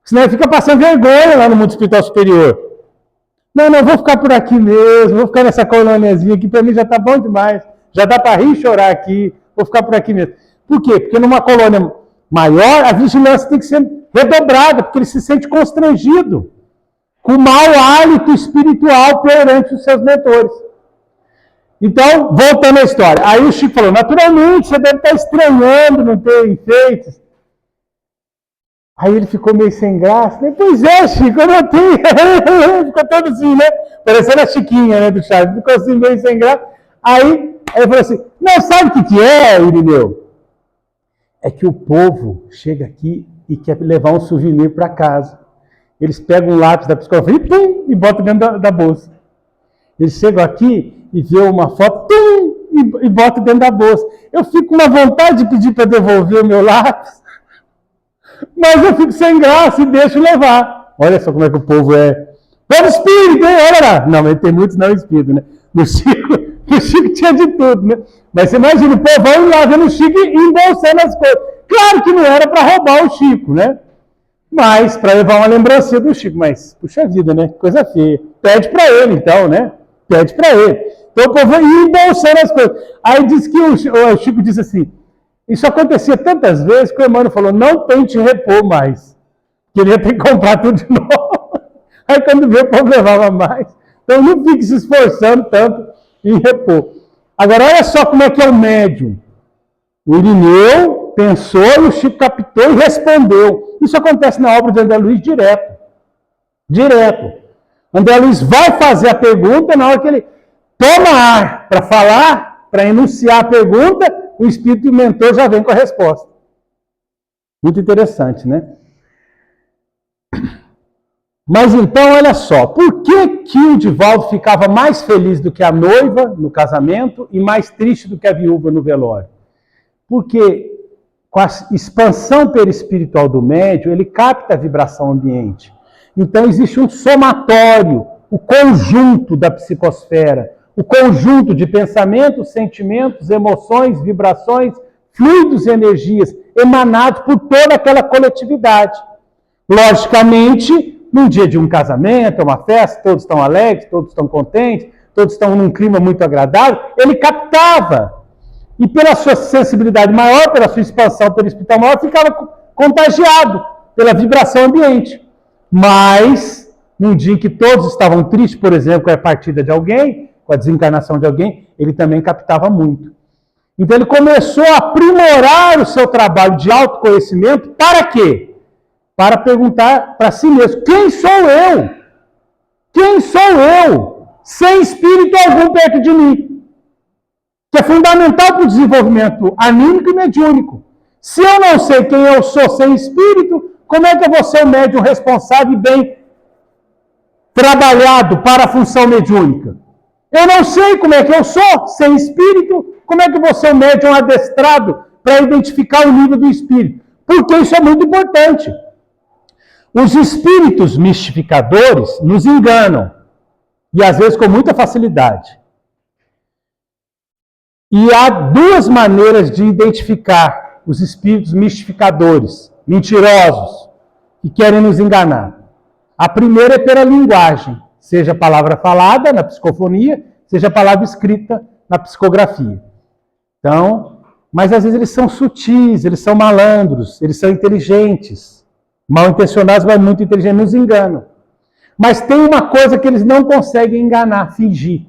Senão ele fica passando vergonha lá no mundo espiritual superior. Não, vou ficar por aqui mesmo, vou ficar nessa colôniazinha aqui, para mim já está bom demais. Já dá para rir e chorar aqui, vou ficar por aqui mesmo. Por quê? Porque numa colônia maior, a vigilância tem que ser redobrada, porque ele se sente constrangido com o mau hálito espiritual perante os seus mentores. Então, voltando à história. Aí o Chico falou, naturalmente, você deve estar estranhando não ter enfeites. Aí ele ficou meio sem graça. Né? Pois é, Chico, eu não tenho. Ficou todo assim, né? Parecendo a Chiquinha, né, do Chaves. Ficou assim, meio sem graça. Aí ele falou assim, não, sabe o que é, Irineu? É que o povo chega aqui e quer levar um souvenir para casa. Eles pegam um lápis da psicografia e botam dentro da bolsa. Eles chegam aqui e vê uma foto e botam dentro da bolsa. Eu fico com uma vontade de pedir para devolver o meu lápis, mas eu fico sem graça e deixo levar. Olha só como é que o povo é. Povo espírito, hein? Olha lá. Não, mas tem muitos não espírito, né? No Chico tinha de tudo, né? Mas você imagina, o povo vai lá vendo o Chico e embolsando as coisas. Claro que não era para roubar o Chico, né? Mas para levar uma lembrancinha do Chico. Mas, puxa vida, né? Coisa feia. Pede para ele, então, né? Pede para ele. Então o povo vai embolsando as coisas. Aí diz que o Chico disse assim, isso acontecia tantas vezes que o Emmanuel falou, não tente repor mais. Queria ter que comprar tudo de novo. Aí quando veio, o povo levava mais. Então não fique se esforçando tanto em repor. Agora olha só como é que é o médium. O Irineu pensou e o Chico captou e respondeu. Isso acontece na obra de André Luiz direto. Direto. André Luiz vai fazer a pergunta, na hora que ele toma ar para falar, para enunciar a pergunta, o espírito mentor já vem com a resposta. Muito interessante, né? Mas então, olha só, por que o Divaldo ficava mais feliz do que a noiva no casamento e mais triste do que a viúva no velório? Porque com a expansão perispiritual do médium, ele capta a vibração ambiente. Então existe um somatório, o conjunto da psicosfera, o conjunto de pensamentos, sentimentos, emoções, vibrações, fluidos e energias emanados por toda aquela coletividade. Logicamente, num dia de um casamento, uma festa, todos estão alegres, todos estão contentes, todos estão num clima muito agradável, ele captava. E pela sua sensibilidade maior, pela sua expansão perispiritual maior, ficava contagiado pela vibração ambiente. Mas, num dia em que todos estavam tristes, por exemplo, com a partida de alguém, com a desencarnação de alguém, ele também captava muito. Então ele começou a aprimorar o seu trabalho de autoconhecimento, para quê? Para perguntar para si mesmo, quem sou eu? Quem sou eu? Sem espírito algum perto de mim. Que é fundamental para o desenvolvimento anímico e mediúnico. Se eu não sei quem eu sou sem espírito, como é que eu vou ser o médium responsável e bem trabalhado para a função mediúnica? Eu não sei como é que eu sou sem espírito, como é que eu vou ser o médium adestrado para identificar o nível do espírito? Porque isso é muito importante. Os espíritos mistificadores nos enganam, e às vezes com muita facilidade. E há duas maneiras de identificar os espíritos mistificadores, mentirosos, que querem nos enganar. A primeira é pela linguagem, seja a palavra falada na psicofonia, seja a palavra escrita na psicografia. Então, mas às vezes eles são sutis, eles são malandros, eles são inteligentes, mal intencionados, mas muito inteligentes, nos enganam. Mas tem uma coisa que eles não conseguem enganar, fingir: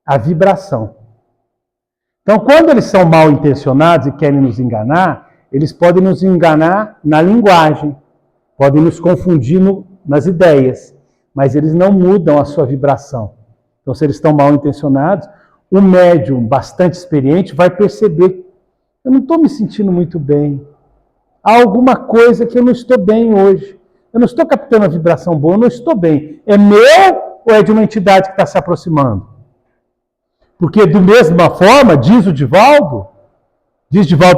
a vibração. Então, quando eles são mal intencionados e querem nos enganar, eles podem nos enganar na linguagem, podem nos confundir nas ideias, mas eles não mudam a sua vibração. Então, se eles estão mal intencionados, o médium bastante experiente vai perceber: eu não estou me sentindo muito bem, há alguma coisa que eu não estou bem hoje, eu não estou captando a vibração boa, eu não estou bem. É meu ou é de uma entidade que está se aproximando? Porque, da mesma forma, diz Divaldo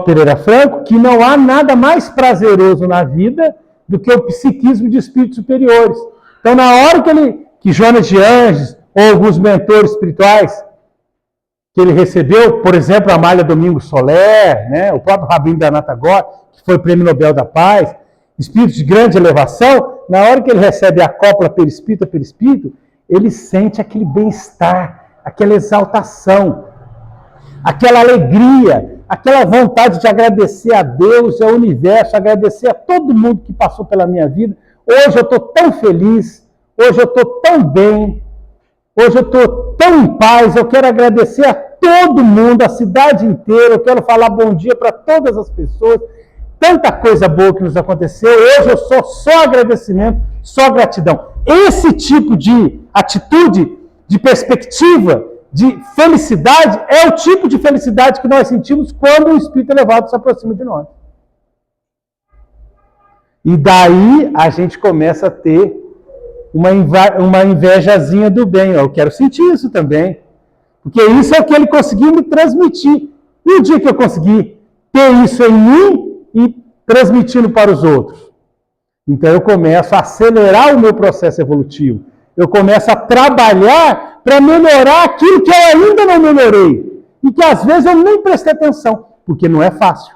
Pereira Franco, que não há nada mais prazeroso na vida do que o psiquismo de espíritos superiores. Então, na hora que Jonas de Anjos, ou alguns mentores espirituais que ele recebeu, por exemplo, a Amália Domingos Soler, né, o próprio Rabino da Natagora, que foi Prêmio Nobel da Paz, espíritos de grande elevação, na hora que ele recebe a cópula perispírito, ele sente aquele bem-estar, aquela exaltação, aquela alegria, aquela vontade de agradecer a Deus, ao universo, agradecer a todo mundo que passou pela minha vida. Hoje eu estou tão feliz, hoje eu estou tão bem, hoje eu estou tão em paz, eu quero agradecer a todo mundo, a cidade inteira, eu quero falar bom dia para todas as pessoas, tanta coisa boa que nos aconteceu, hoje eu sou só agradecimento, só gratidão. Esse tipo de atitude, de perspectiva, de felicidade, é o tipo de felicidade que nós sentimos quando o Espírito elevado se aproxima de nós. E daí a gente começa a ter uma invejazinha do bem. Eu quero sentir isso também. Porque isso é o que ele conseguiu me transmitir. E o dia que eu conseguir ter isso em mim e transmitindo para os outros? Então eu começo a acelerar o meu processo evolutivo. Eu começo a trabalhar para melhorar aquilo que eu ainda não melhorei. E que às vezes eu nem prestei atenção, porque não é fácil.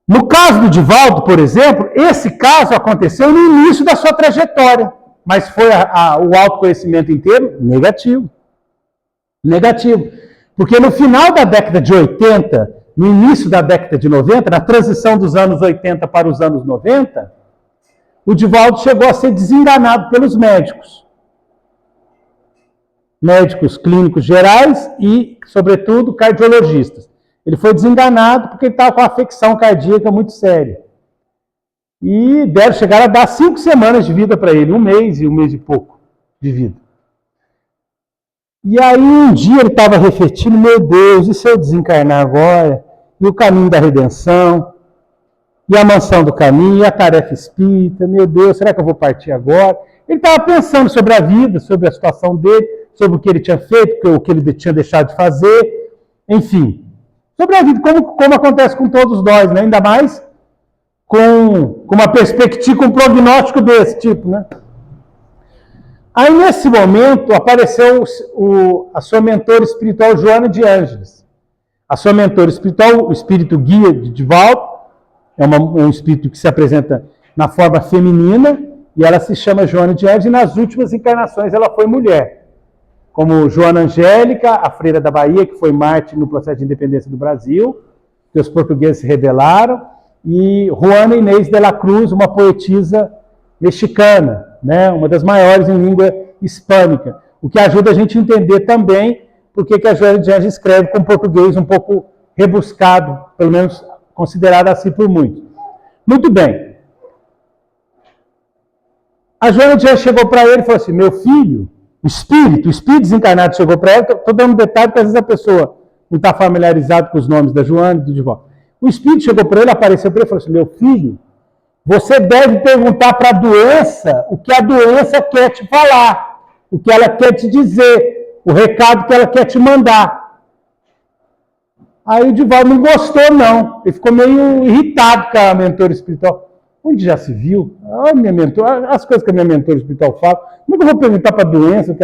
No caso do Divaldo, por exemplo, esse caso aconteceu no início da sua trajetória. Mas foi o autoconhecimento inteiro negativo. Negativo. Porque no final da década de 80, no início da década de 90, na transição dos anos 80 para os anos 90, o Divaldo chegou a ser desenganado pelos médicos. Médicos clínicos gerais e, sobretudo, cardiologistas. Ele foi desenganado porque ele estava com uma afecção cardíaca muito séria. E chegaram a dar 5 semanas de vida para ele, 1 mês e 1 mês e pouco de vida. E aí um dia ele estava refletindo: meu Deus, e se eu desencarnar agora? E o caminho da redenção? E a mansão do caminho? E a tarefa espírita? Meu Deus, será que eu vou partir agora? Ele estava pensando sobre a vida, sobre a situação dele, sobre o que ele tinha feito, o que ele tinha deixado de fazer, enfim. sobre a vida, como acontece com todos nós, né? Ainda mais com uma perspectiva, com um prognóstico desse tipo, né? Aí, nesse momento, apareceu a sua mentora espiritual, Joana de Ângeles. A sua mentora espiritual, o espírito guia de Divaldo, é um espírito que se apresenta na forma feminina, e ela se chama Joana de Ângeles, e nas últimas encarnações ela foi mulher. Como Joana Angélica, a freira da Bahia, que foi mártir no processo de independência do Brasil, que os portugueses se rebelaram, e Juana Inês de la Cruz, uma poetisa mexicana, né, uma das maiores em língua hispânica, o que ajuda a gente a entender também por que a Joana de Ângeles escreve com português um pouco rebuscado, pelo menos considerado assim por muitos. Muito bem. A Joana de Ângeles chegou para ele e falou assim, meu filho, o espírito desencarnado chegou para ele, estou dando um detalhe porque às vezes a pessoa não está familiarizada com os nomes da Joana e do Divaldo. O espírito chegou para ele, apareceu para ele e falou assim, meu filho, você deve perguntar para a doença o que a doença quer te falar, o que ela quer te dizer, o recado que ela quer te mandar. Aí o Divaldo não gostou, não. Ele ficou meio irritado com a mentora espiritual. Onde já se viu? Minha mentora, as coisas que a minha mentora espiritual fala, como é que eu vou perguntar para a doença?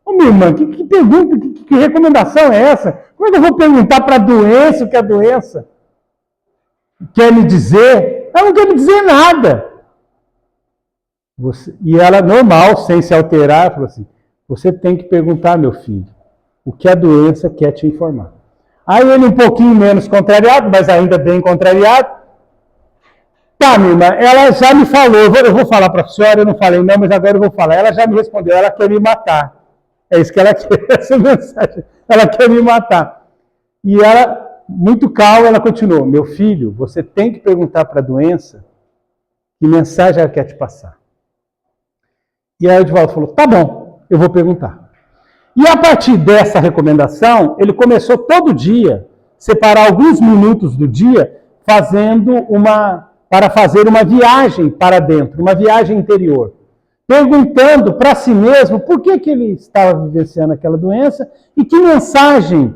Minha irmã, que pergunta, que recomendação é essa? Como é que eu vou perguntar para a doença o que a doença quer me dizer? Ela não quer me dizer nada. E ela, normal, sem se alterar, falou assim, você tem que perguntar, meu filho, o que a doença quer te informar. Aí ele um pouquinho menos contrariado, mas ainda bem contrariado. Tá, minha irmã, ela já me falou, eu vou falar para a senhora, eu não falei não, mas agora eu vou falar. Ela já me respondeu, ela quer me matar. É isso que ela quer, essa mensagem. Ela quer me matar. E ela, muito calma, ela continuou, meu filho, você tem que perguntar para a doença que mensagem ela quer te passar. E aí o Divaldo falou, tá bom, eu vou perguntar. E a partir dessa recomendação, ele começou todo dia, separar alguns minutos do dia, para fazer uma viagem para dentro, uma viagem interior. Perguntando para si mesmo por que ele estava vivenciando aquela doença e que mensagem,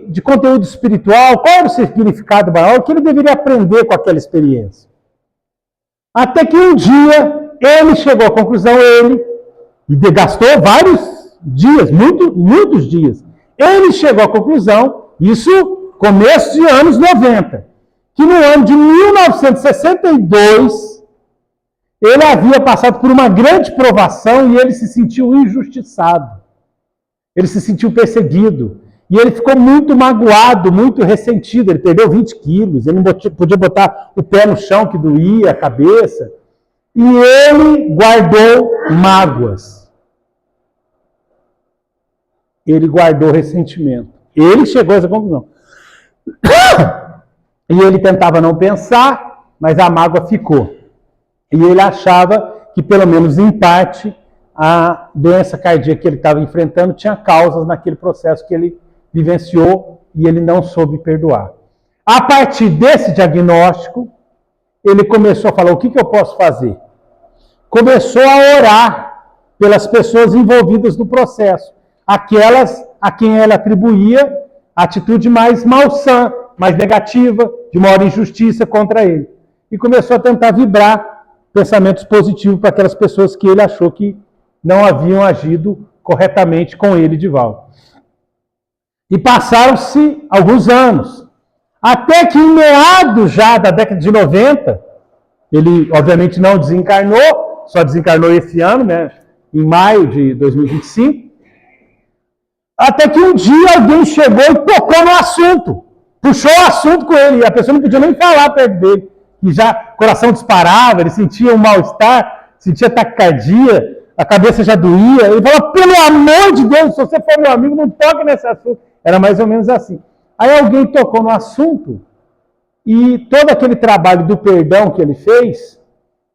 de conteúdo espiritual, qual era o significado maior, o que ele deveria aprender com aquela experiência. Até que um dia, ele chegou à conclusão, e gastou vários dias, muitos dias, ele chegou à conclusão, isso começo de anos 90, que no ano de 1962, ele havia passado por uma grande provação e ele se sentiu injustiçado. Ele se sentiu perseguido. E ele ficou muito magoado, muito ressentido. Ele perdeu 20 quilos, ele não podia botar o pé no chão que doía, a cabeça. E ele guardou mágoas. Ele guardou ressentimento. Ele chegou a essa conclusão. E ele tentava não pensar, mas a mágoa ficou. E ele achava que, pelo menos em parte, a doença cardíaca que ele estava enfrentando tinha causas naquele processo que ele vivenciou e ele não soube perdoar. A partir desse diagnóstico, ele começou a falar, o que eu posso fazer? Começou a orar pelas pessoas envolvidas no processo, aquelas a quem ele atribuía a atitude mais malsã, mais negativa, de maior injustiça contra ele. E começou a tentar vibrar pensamentos positivos para aquelas pessoas que ele achou que não haviam agido corretamente com ele, Divaldo. E passaram-se alguns anos, até que em meados já da década de 90, ele obviamente não desencarnou, só desencarnou esse ano, né, em maio de 2025, até que um dia alguém chegou e tocou no assunto, puxou o assunto com ele, e a pessoa não podia nem falar perto dele, e já o coração disparava, ele sentia um mal-estar, sentia taquicardia, a cabeça já doía, ele falou, pelo amor de Deus, se você for meu amigo, não toque nesse assunto. Era mais ou menos assim. Aí alguém tocou no assunto e todo aquele trabalho do perdão que ele fez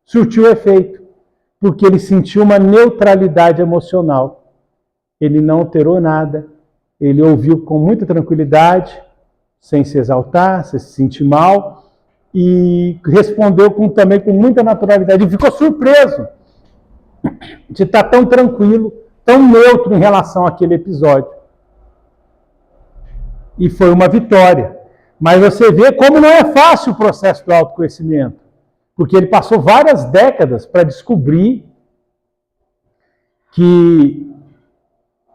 surtiu efeito, porque ele sentiu uma neutralidade emocional. Ele não alterou nada, ele ouviu com muita tranquilidade, sem se exaltar, sem se sentir mal, e respondeu também com muita naturalidade. E ficou surpreso de estar tão tranquilo, tão neutro em relação àquele episódio. e foi uma vitória. Mas você vê como não é fácil o processo do autoconhecimento, porque ele passou várias décadas para descobrir que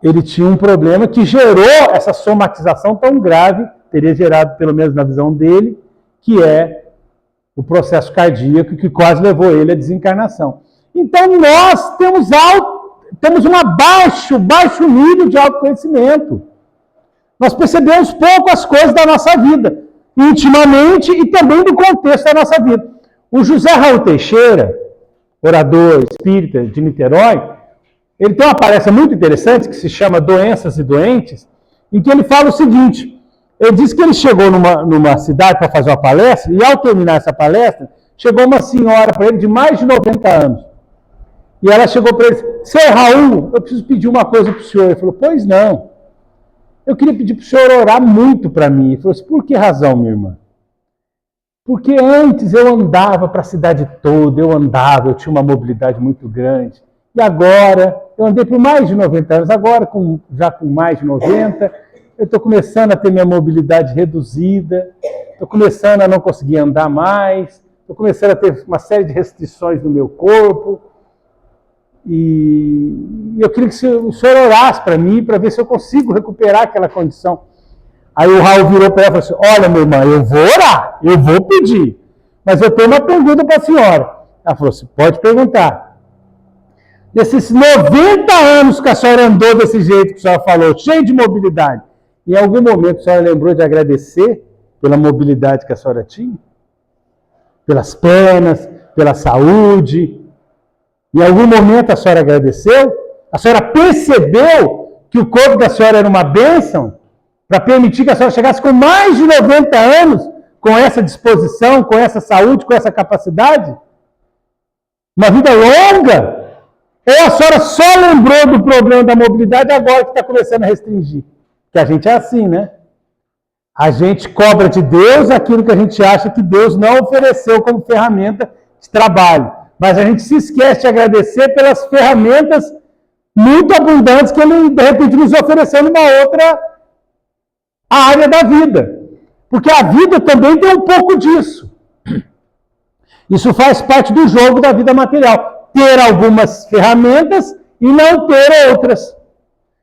ele tinha um problema que gerou essa somatização tão grave, teria gerado, pelo menos na visão dele, que é o processo cardíaco que quase levou ele à desencarnação. Então nós temos baixo nível de autoconhecimento. Nós percebemos pouco as coisas da nossa vida, intimamente e também do contexto da nossa vida. O José Raul Teixeira, orador espírita de Niterói, ele tem uma palestra muito interessante que se chama Doenças e Doentes, em que ele fala o seguinte: ele diz que ele chegou numa cidade para fazer uma palestra, e ao terminar essa palestra, chegou uma senhora para ele de mais de 90 anos. E ela chegou para ele e disse: Seu Raul, eu preciso pedir uma coisa para o senhor. Ele falou: Pois não. Eu queria pedir para o senhor orar muito para mim. Ele falou assim: Por que razão, minha irmã? Porque antes eu andava para a cidade toda, eu tinha uma mobilidade muito grande. E agora, eu andei por mais de 90 anos, agora já com mais de 90, eu estou começando a ter minha mobilidade reduzida, estou começando a não conseguir andar mais, estou começando a ter uma série de restrições no meu corpo. E eu queria que o senhor orasse para mim, para ver se eu consigo recuperar aquela condição. Aí o Raul virou para ela e falou assim: Olha, minha irmã, eu vou orar, eu vou pedir, mas eu tenho uma pergunta para a senhora. Ela falou assim: Pode perguntar. Desses 90 anos que a senhora andou desse jeito que a senhora falou, cheio de mobilidade, em algum momento a senhora lembrou de agradecer pela mobilidade que a senhora tinha? Pelas pernas, pela saúde? Em algum momento a senhora agradeceu? A senhora percebeu que o corpo da senhora era uma bênção para permitir que a senhora chegasse com mais de 90 anos, com essa disposição, com essa saúde, com essa capacidade? Uma vida longa? Ou a senhora só lembrou do problema da mobilidade agora que está começando a restringir? Porque a gente é assim, né? A gente cobra de Deus aquilo que a gente acha que Deus não ofereceu como ferramenta de trabalho. Mas a gente se esquece de agradecer pelas ferramentas muito abundantes que Ele, de repente, nos ofereceu numa outra área da vida. Porque a vida também tem um pouco disso. Isso faz parte do jogo da vida material. Ter algumas ferramentas e não ter outras.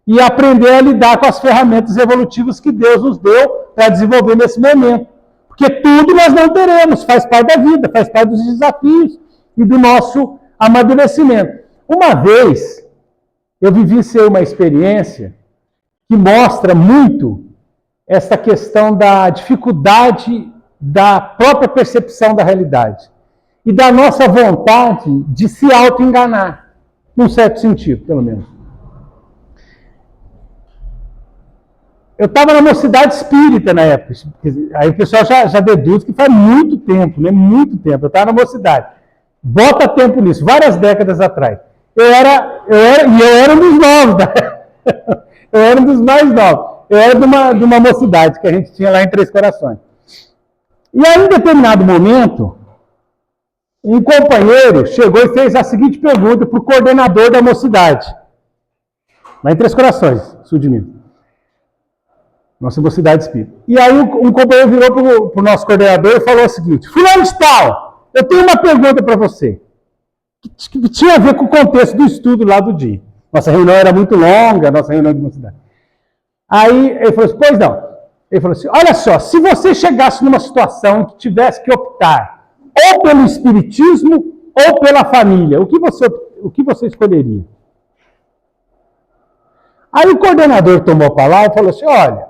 E aprender a lidar com as ferramentas evolutivas que Deus nos deu para desenvolver nesse momento. Porque tudo nós não teremos, faz parte da vida, faz parte dos desafios e do nosso amadurecimento. Uma vez, eu vivenciei uma experiência que mostra muito essa questão da dificuldade da própria percepção da realidade e da nossa vontade de se auto-enganar, num certo sentido, pelo menos. Eu estava na mocidade espírita na época, aí o pessoal já deduz que faz muito tempo, né? Muito tempo. Eu estava na mocidade. Bota tempo nisso, várias décadas atrás. Eu era um dos novos, né? Eu era um dos mais novos. Eu era de uma mocidade que a gente tinha lá em Três Corações. E aí, em determinado momento, um companheiro chegou e fez a seguinte pergunta para o coordenador da mocidade. Lá em Três Corações, sul de Minas. Nossa mocidade espírita. E aí um companheiro virou para o nosso coordenador e falou o seguinte: Fulano de tal, eu tenho uma pergunta para você. Que tinha a ver com o contexto do estudo lá do dia. Nossa reunião era muito longa, nossa reunião de mocidade. Aí ele falou assim: Pois não. Ele falou assim: Olha só, se você chegasse numa situação em que tivesse que optar ou pelo espiritismo ou pela família, o que você escolheria? Aí o coordenador tomou a palavra e falou assim: Olha,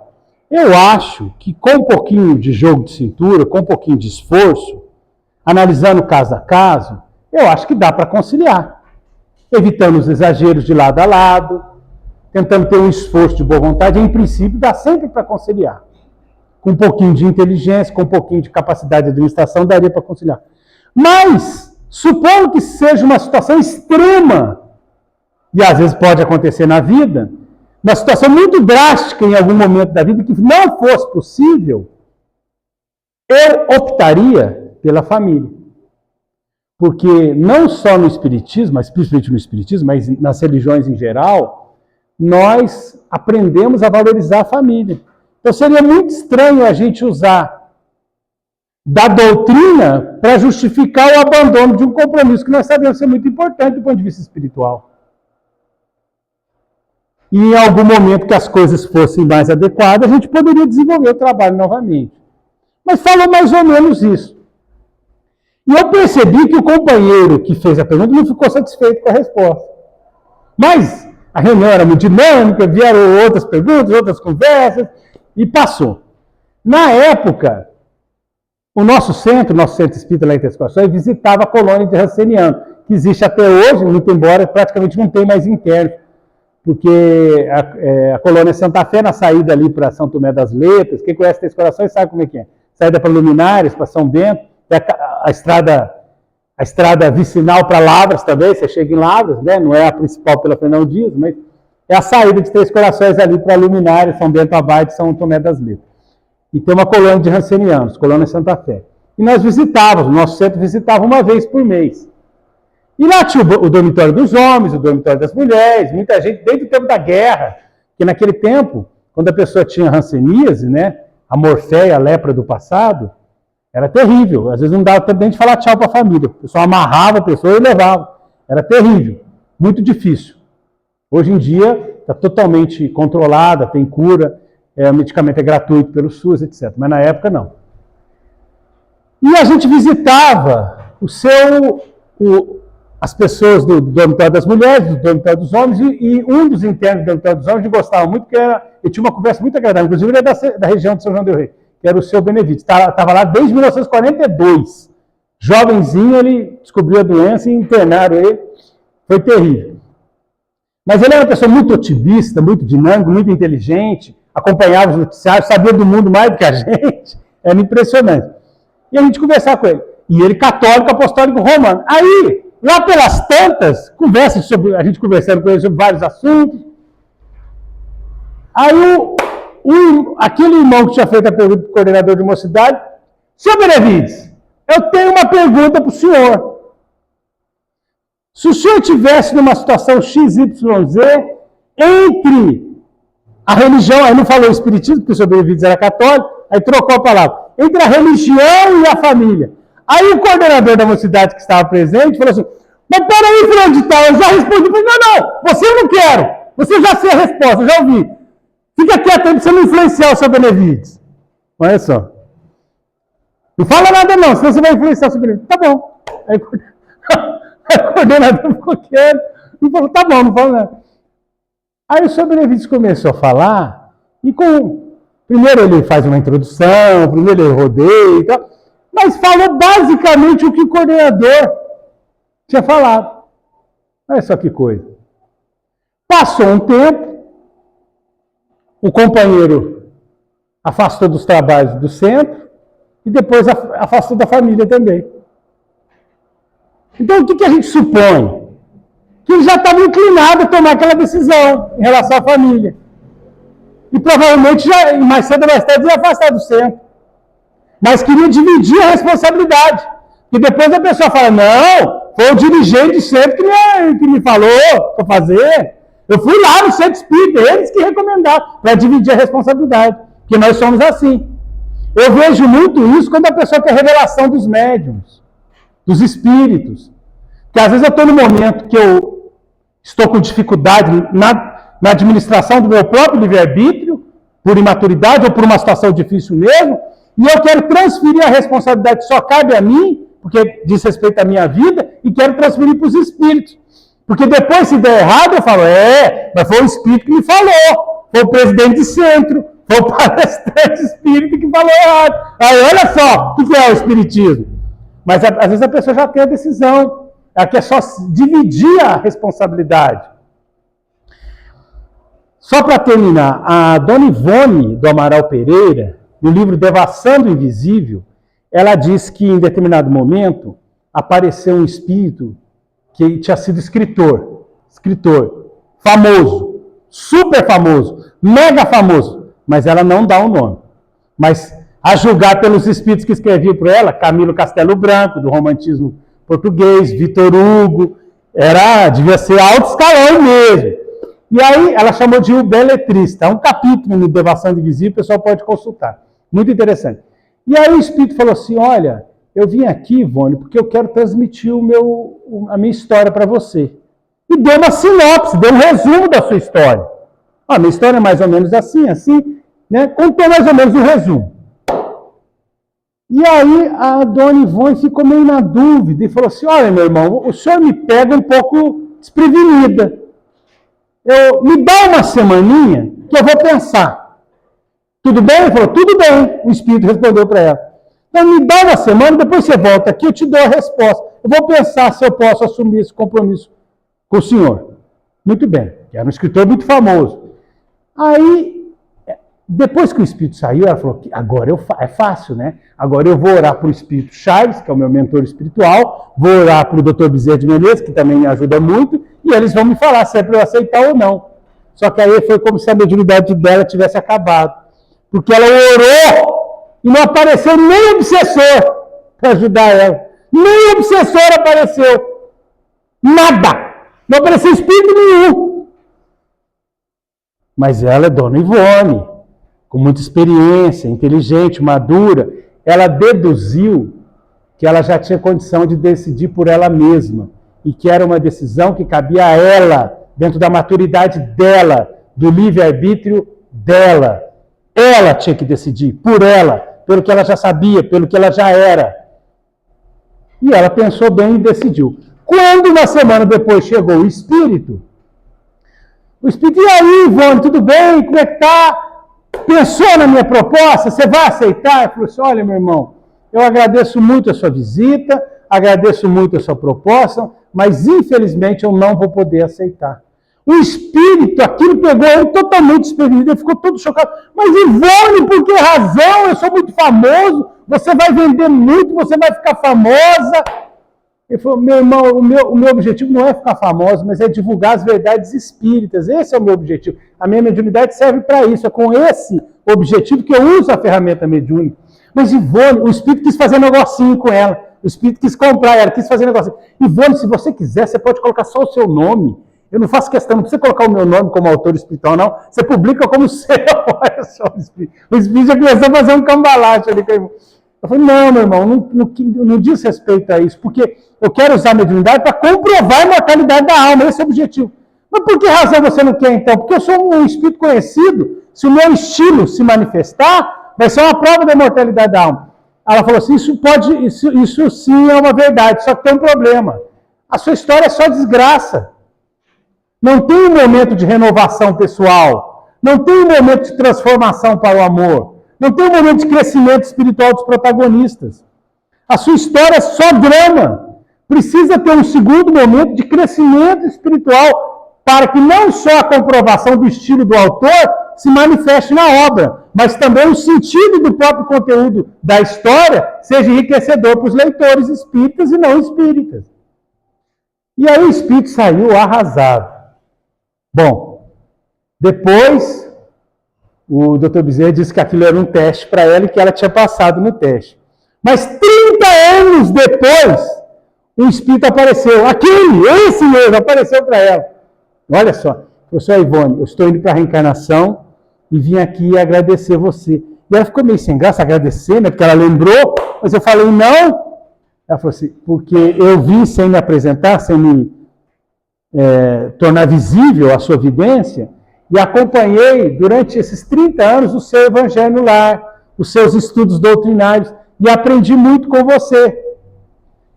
eu acho que com um pouquinho de jogo de cintura, com um pouquinho de esforço, analisando caso a caso, eu acho que dá para conciliar. Evitando os exageros de lado a lado, tentando ter um esforço de boa vontade, em princípio dá sempre para conciliar. Com um pouquinho de inteligência, com um pouquinho de capacidade de administração, daria para conciliar. Mas, supondo que seja uma situação extrema, e às vezes pode acontecer na vida, uma situação muito drástica em algum momento da vida, que não fosse possível, eu optaria pela família. Porque não só no espiritismo, mas principalmente no espiritismo, mas nas religiões em geral, nós aprendemos a valorizar a família. Então seria muito estranho a gente usar da doutrina para justificar o abandono de um compromisso que nós sabemos ser muito importante do ponto de vista espiritual. E em algum momento que as coisas fossem mais adequadas, a gente poderia desenvolver o trabalho novamente. Mas falou mais ou menos isso. E eu percebi que o companheiro que fez a pergunta não ficou satisfeito com a resposta. Mas a reunião era muito dinâmica, vieram outras perguntas, outras conversas, e passou. Na época, o nosso centro espírita lá em Três Corações, visitava a colônia de Ranceniano, que existe até hoje, muito embora praticamente não tem mais interno, porque a colônia Santa Fé, na saída ali para São Tomé das Letras, quem conhece Três Corações sabe como é que é. Saída para Luminares, para São Bento, a estrada vicinal para Lavras também, você chega em Lavras, né? Não é a principal pela Fernão Dias, mas é a saída de Três Corações ali para Luminares, São Bento Abade, São Tomé das Letras. E tem uma colônia de rancenianos, colônia Santa Fé. E nós visitávamos, o nosso centro visitava uma vez por mês. E lá tinha o dormitório dos homens, o dormitório das mulheres, muita gente, desde o tempo da guerra, que naquele tempo, quando a pessoa tinha hanseníase, né, a morféia, a lepra do passado, era terrível. Às vezes não dava tempo nem de falar tchau para a família. O pessoal amarrava a pessoa e levava. Era terrível, muito difícil. Hoje em dia está totalmente controlada, tem cura, o medicamento é gratuito pelo SUS, etc. Mas na época não. E a gente visitava as pessoas do dormitório das mulheres, do dormitório dos homens, e um dos internos do dormitório dos homens gostava muito, porque ele tinha uma conversa muito agradável, inclusive ele é da região de São João del Rei, que era o seu Benevides. Estava lá desde 1942. Jovenzinho, ele descobriu a doença e internaram ele. Foi terrível. Mas ele era uma pessoa muito otimista, muito dinâmico, muito inteligente, acompanhava os noticiários, sabia do mundo mais do que a gente. Era impressionante. E a gente conversava com ele. E ele católico, apostólico romano. Aí, lá pelas tantas, a gente conversando com ele sobre vários assuntos. Aí aquele irmão que tinha feito a pergunta para o coordenador de mocidade, senhor Benevides, eu tenho uma pergunta para o senhor. Se o senhor estivesse numa situação XYZ, entre a religião, aí não falou o espiritismo, porque o senhor Benevides era católico, aí trocou a palavra, entre a religião e a família. Aí o coordenador da mocidade que estava presente falou assim, mas peraí, fulano de tal, eu já respondi, não, você eu não quero, você já sei a resposta, eu já ouvi. Fica quieto aí para você não influenciar o seu Benevides. Olha só. Não fala nada não, senão você vai influenciar o seu Benevides. Tá bom. Aí o coordenador ficou quieto e falou, tá bom, não fala nada. Aí o seu Benevides começou a falar e primeiro ele faz uma introdução, primeiro ele rodeia e tal, mas falou basicamente o que o coordenador tinha falado. Olha só que coisa. Passou um tempo, o companheiro afastou dos trabalhos do centro e depois afastou da família também. Então, o que a gente supõe? Que ele já estava inclinado a tomar aquela decisão em relação à família. E provavelmente, mais cedo ou mais tarde, ia afastar do centro. Mas queria dividir a responsabilidade. E depois a pessoa fala, não, foi o dirigente do centro que me falou para fazer. Eu fui lá no centro espírita, eles que recomendaram, para dividir a responsabilidade. Porque nós somos assim. Eu vejo muito isso quando a pessoa quer revelação dos médiuns, dos espíritos. Porque às vezes eu estou no momento que eu estou com dificuldade na administração do meu próprio livre-arbítrio, por imaturidade ou por uma situação difícil mesmo, e eu quero transferir a responsabilidade que só cabe a mim, porque diz respeito à minha vida, e quero transferir para os espíritos. Porque depois, se der errado, eu falo, mas foi o espírito que me falou, foi o presidente de centro, foi o palestrante espírita que falou errado. Aí olha só o que é o espiritismo. Mas às vezes a pessoa já tem a decisão, ela quer só dividir a responsabilidade. Só para terminar, a dona Ivone do Amaral Pereira, no livro Devassando o Invisível, ela diz que em determinado momento apareceu um espírito que tinha sido escritor, famoso, super famoso, mega famoso, mas ela não dá o nome. Mas a julgar pelos espíritos que escreviam para ela, Camilo Castelo Branco, do romantismo português, Vitor Hugo, devia ser alto escalão mesmo. E aí ela chamou de o beletrista. É um capítulo no Devação Invisível, o pessoal pode consultar. Muito interessante. E aí o Espírito falou assim, olha, eu vim aqui, Ivone, porque eu quero transmitir a minha história para você. E deu uma sinopse, deu um resumo da sua história. A minha história é mais ou menos assim, né? Contou mais ou menos um resumo. E aí a dona Ivone ficou meio na dúvida e falou assim, olha, meu irmão, o senhor me pega um pouco desprevenida. Me dá uma semaninha que eu vou pensar. Tudo bem? Ele falou, tudo bem. O Espírito respondeu para ela. Então me dá uma semana, depois você volta aqui, eu te dou a resposta. Eu vou pensar se eu posso assumir esse compromisso com o senhor. Muito bem. Era um escritor muito famoso. Aí, depois que o Espírito saiu, ela falou que agora é fácil, né? Agora eu vou orar para o Espírito Charles, que é o meu mentor espiritual, vou orar para o Dr. Bezerra de Menezes, que também me ajuda muito, e eles vão me falar se é para eu aceitar ou não. Só que aí foi como se a mediunidade dela tivesse acabado. Porque ela orou e não apareceu nem obsessor para ajudar ela. Nem obsessor apareceu. Nada. Não apareceu espírito nenhum. Mas ela é dona Ivone, com muita experiência, inteligente, madura. Ela deduziu que ela já tinha condição de decidir por ela mesma. E que era uma decisão que cabia a ela, dentro da maturidade dela, do livre-arbítrio dela. Ela tinha que decidir, por ela, pelo que ela já sabia, pelo que ela já era. E ela pensou bem e decidiu. Quando uma semana depois chegou o Espírito, e aí, Ivone, tudo bem? Como é que tá? Pensou na minha proposta? Você vai aceitar? Eu falei assim, olha, meu irmão, eu agradeço muito a sua visita, agradeço muito a sua proposta, mas infelizmente eu não vou poder aceitar. O Espírito, aquilo pegou ele totalmente desprevenido, ele ficou todo chocado. Mas Ivone, por que razão? Eu sou muito famoso, você vai vender muito, você vai ficar famosa. Ele falou, meu irmão, o meu objetivo não é ficar famoso, mas é divulgar as verdades espíritas. Esse é o meu objetivo. A minha mediunidade serve para isso. É com esse objetivo que eu uso a ferramenta mediúnica. Mas Ivone, o Espírito quis fazer um negocinho com ela. O Espírito quis comprar ela, quis fazer um negocinho. Ivone, se você quiser, você pode colocar só o seu nome. Eu não faço questão, não precisa colocar o meu nome como autor espiritual, não. Você publica como seu. Olha só, o Espírito já começou a fazer um cambalacho ali com a Ivone. Eu falei, não, meu irmão, não diz respeito a isso, porque eu quero usar a mediunidade para comprovar a imortalidade da alma, esse é o objetivo. Mas por que razão você não quer, então? Porque eu sou um espírito conhecido, se o meu estilo se manifestar, vai ser uma prova da imortalidade da alma. Ela falou assim, isso sim é uma verdade, só que tem um problema. A sua história é só desgraça. Não tem um momento de renovação pessoal, não tem um momento de transformação para o amor. Não tem um momento de crescimento espiritual dos protagonistas. A sua história é só drama. Precisa ter um segundo momento de crescimento espiritual para que não só a comprovação do estilo do autor se manifeste na obra, mas também o sentido do próprio conteúdo da história seja enriquecedor para os leitores espíritas e não espíritas. E aí o espírito saiu arrasado. Bom, depois o Dr. Bezerra disse que aquilo era um teste para ela e que ela tinha passado no teste. Mas 30 anos depois, um espírito apareceu. Esse mesmo, apareceu para ela. Olha só, professor Ivone, eu estou indo para a reencarnação e vim aqui agradecer você. E ela ficou meio sem graça, agradecer, né? Porque ela lembrou, mas eu falei, não. Ela falou assim, porque eu vim sem me apresentar, sem me tornar visível a sua vidência, e acompanhei durante esses 30 anos o seu evangelho no lar, os seus estudos doutrinários, e aprendi muito com você.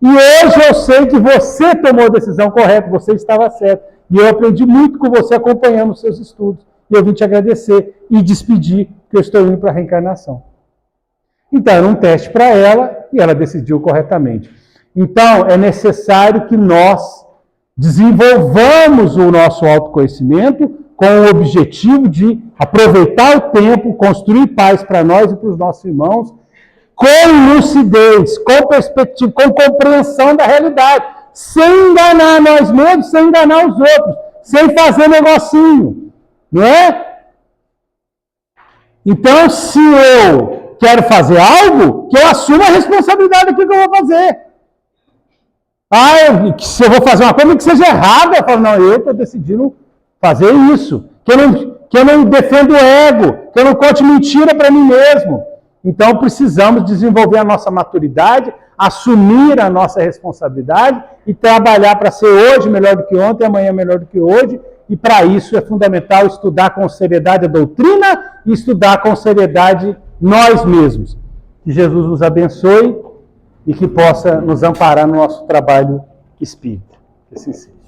E hoje eu sei que você tomou a decisão correta, você estava certo. E eu aprendi muito com você acompanhando os seus estudos. E eu vim te agradecer e despedir que eu estou indo para a reencarnação. Então, era um teste para ela e ela decidiu corretamente. Então, é necessário que nós desenvolvamos o nosso autoconhecimento com o objetivo de aproveitar o tempo, construir paz para nós e para os nossos irmãos, com lucidez, com perspectiva, com compreensão da realidade, sem enganar nós mesmos, sem enganar os outros, sem fazer negocinho, não é? Então, se eu quero fazer algo, que eu assuma a responsabilidade daquilo que eu vou fazer. Se eu vou fazer uma coisa que seja errada, eu falo, não, eu estou decidindo fazer isso, que eu não defenda o ego, que eu não conte mentira para mim mesmo. Então precisamos desenvolver a nossa maturidade, assumir a nossa responsabilidade e trabalhar para ser hoje melhor do que ontem, amanhã melhor do que hoje. E para isso é fundamental estudar com seriedade a doutrina e estudar com seriedade nós mesmos. Que Jesus nos abençoe e que possa nos amparar no nosso trabalho espírita. Que assim seja.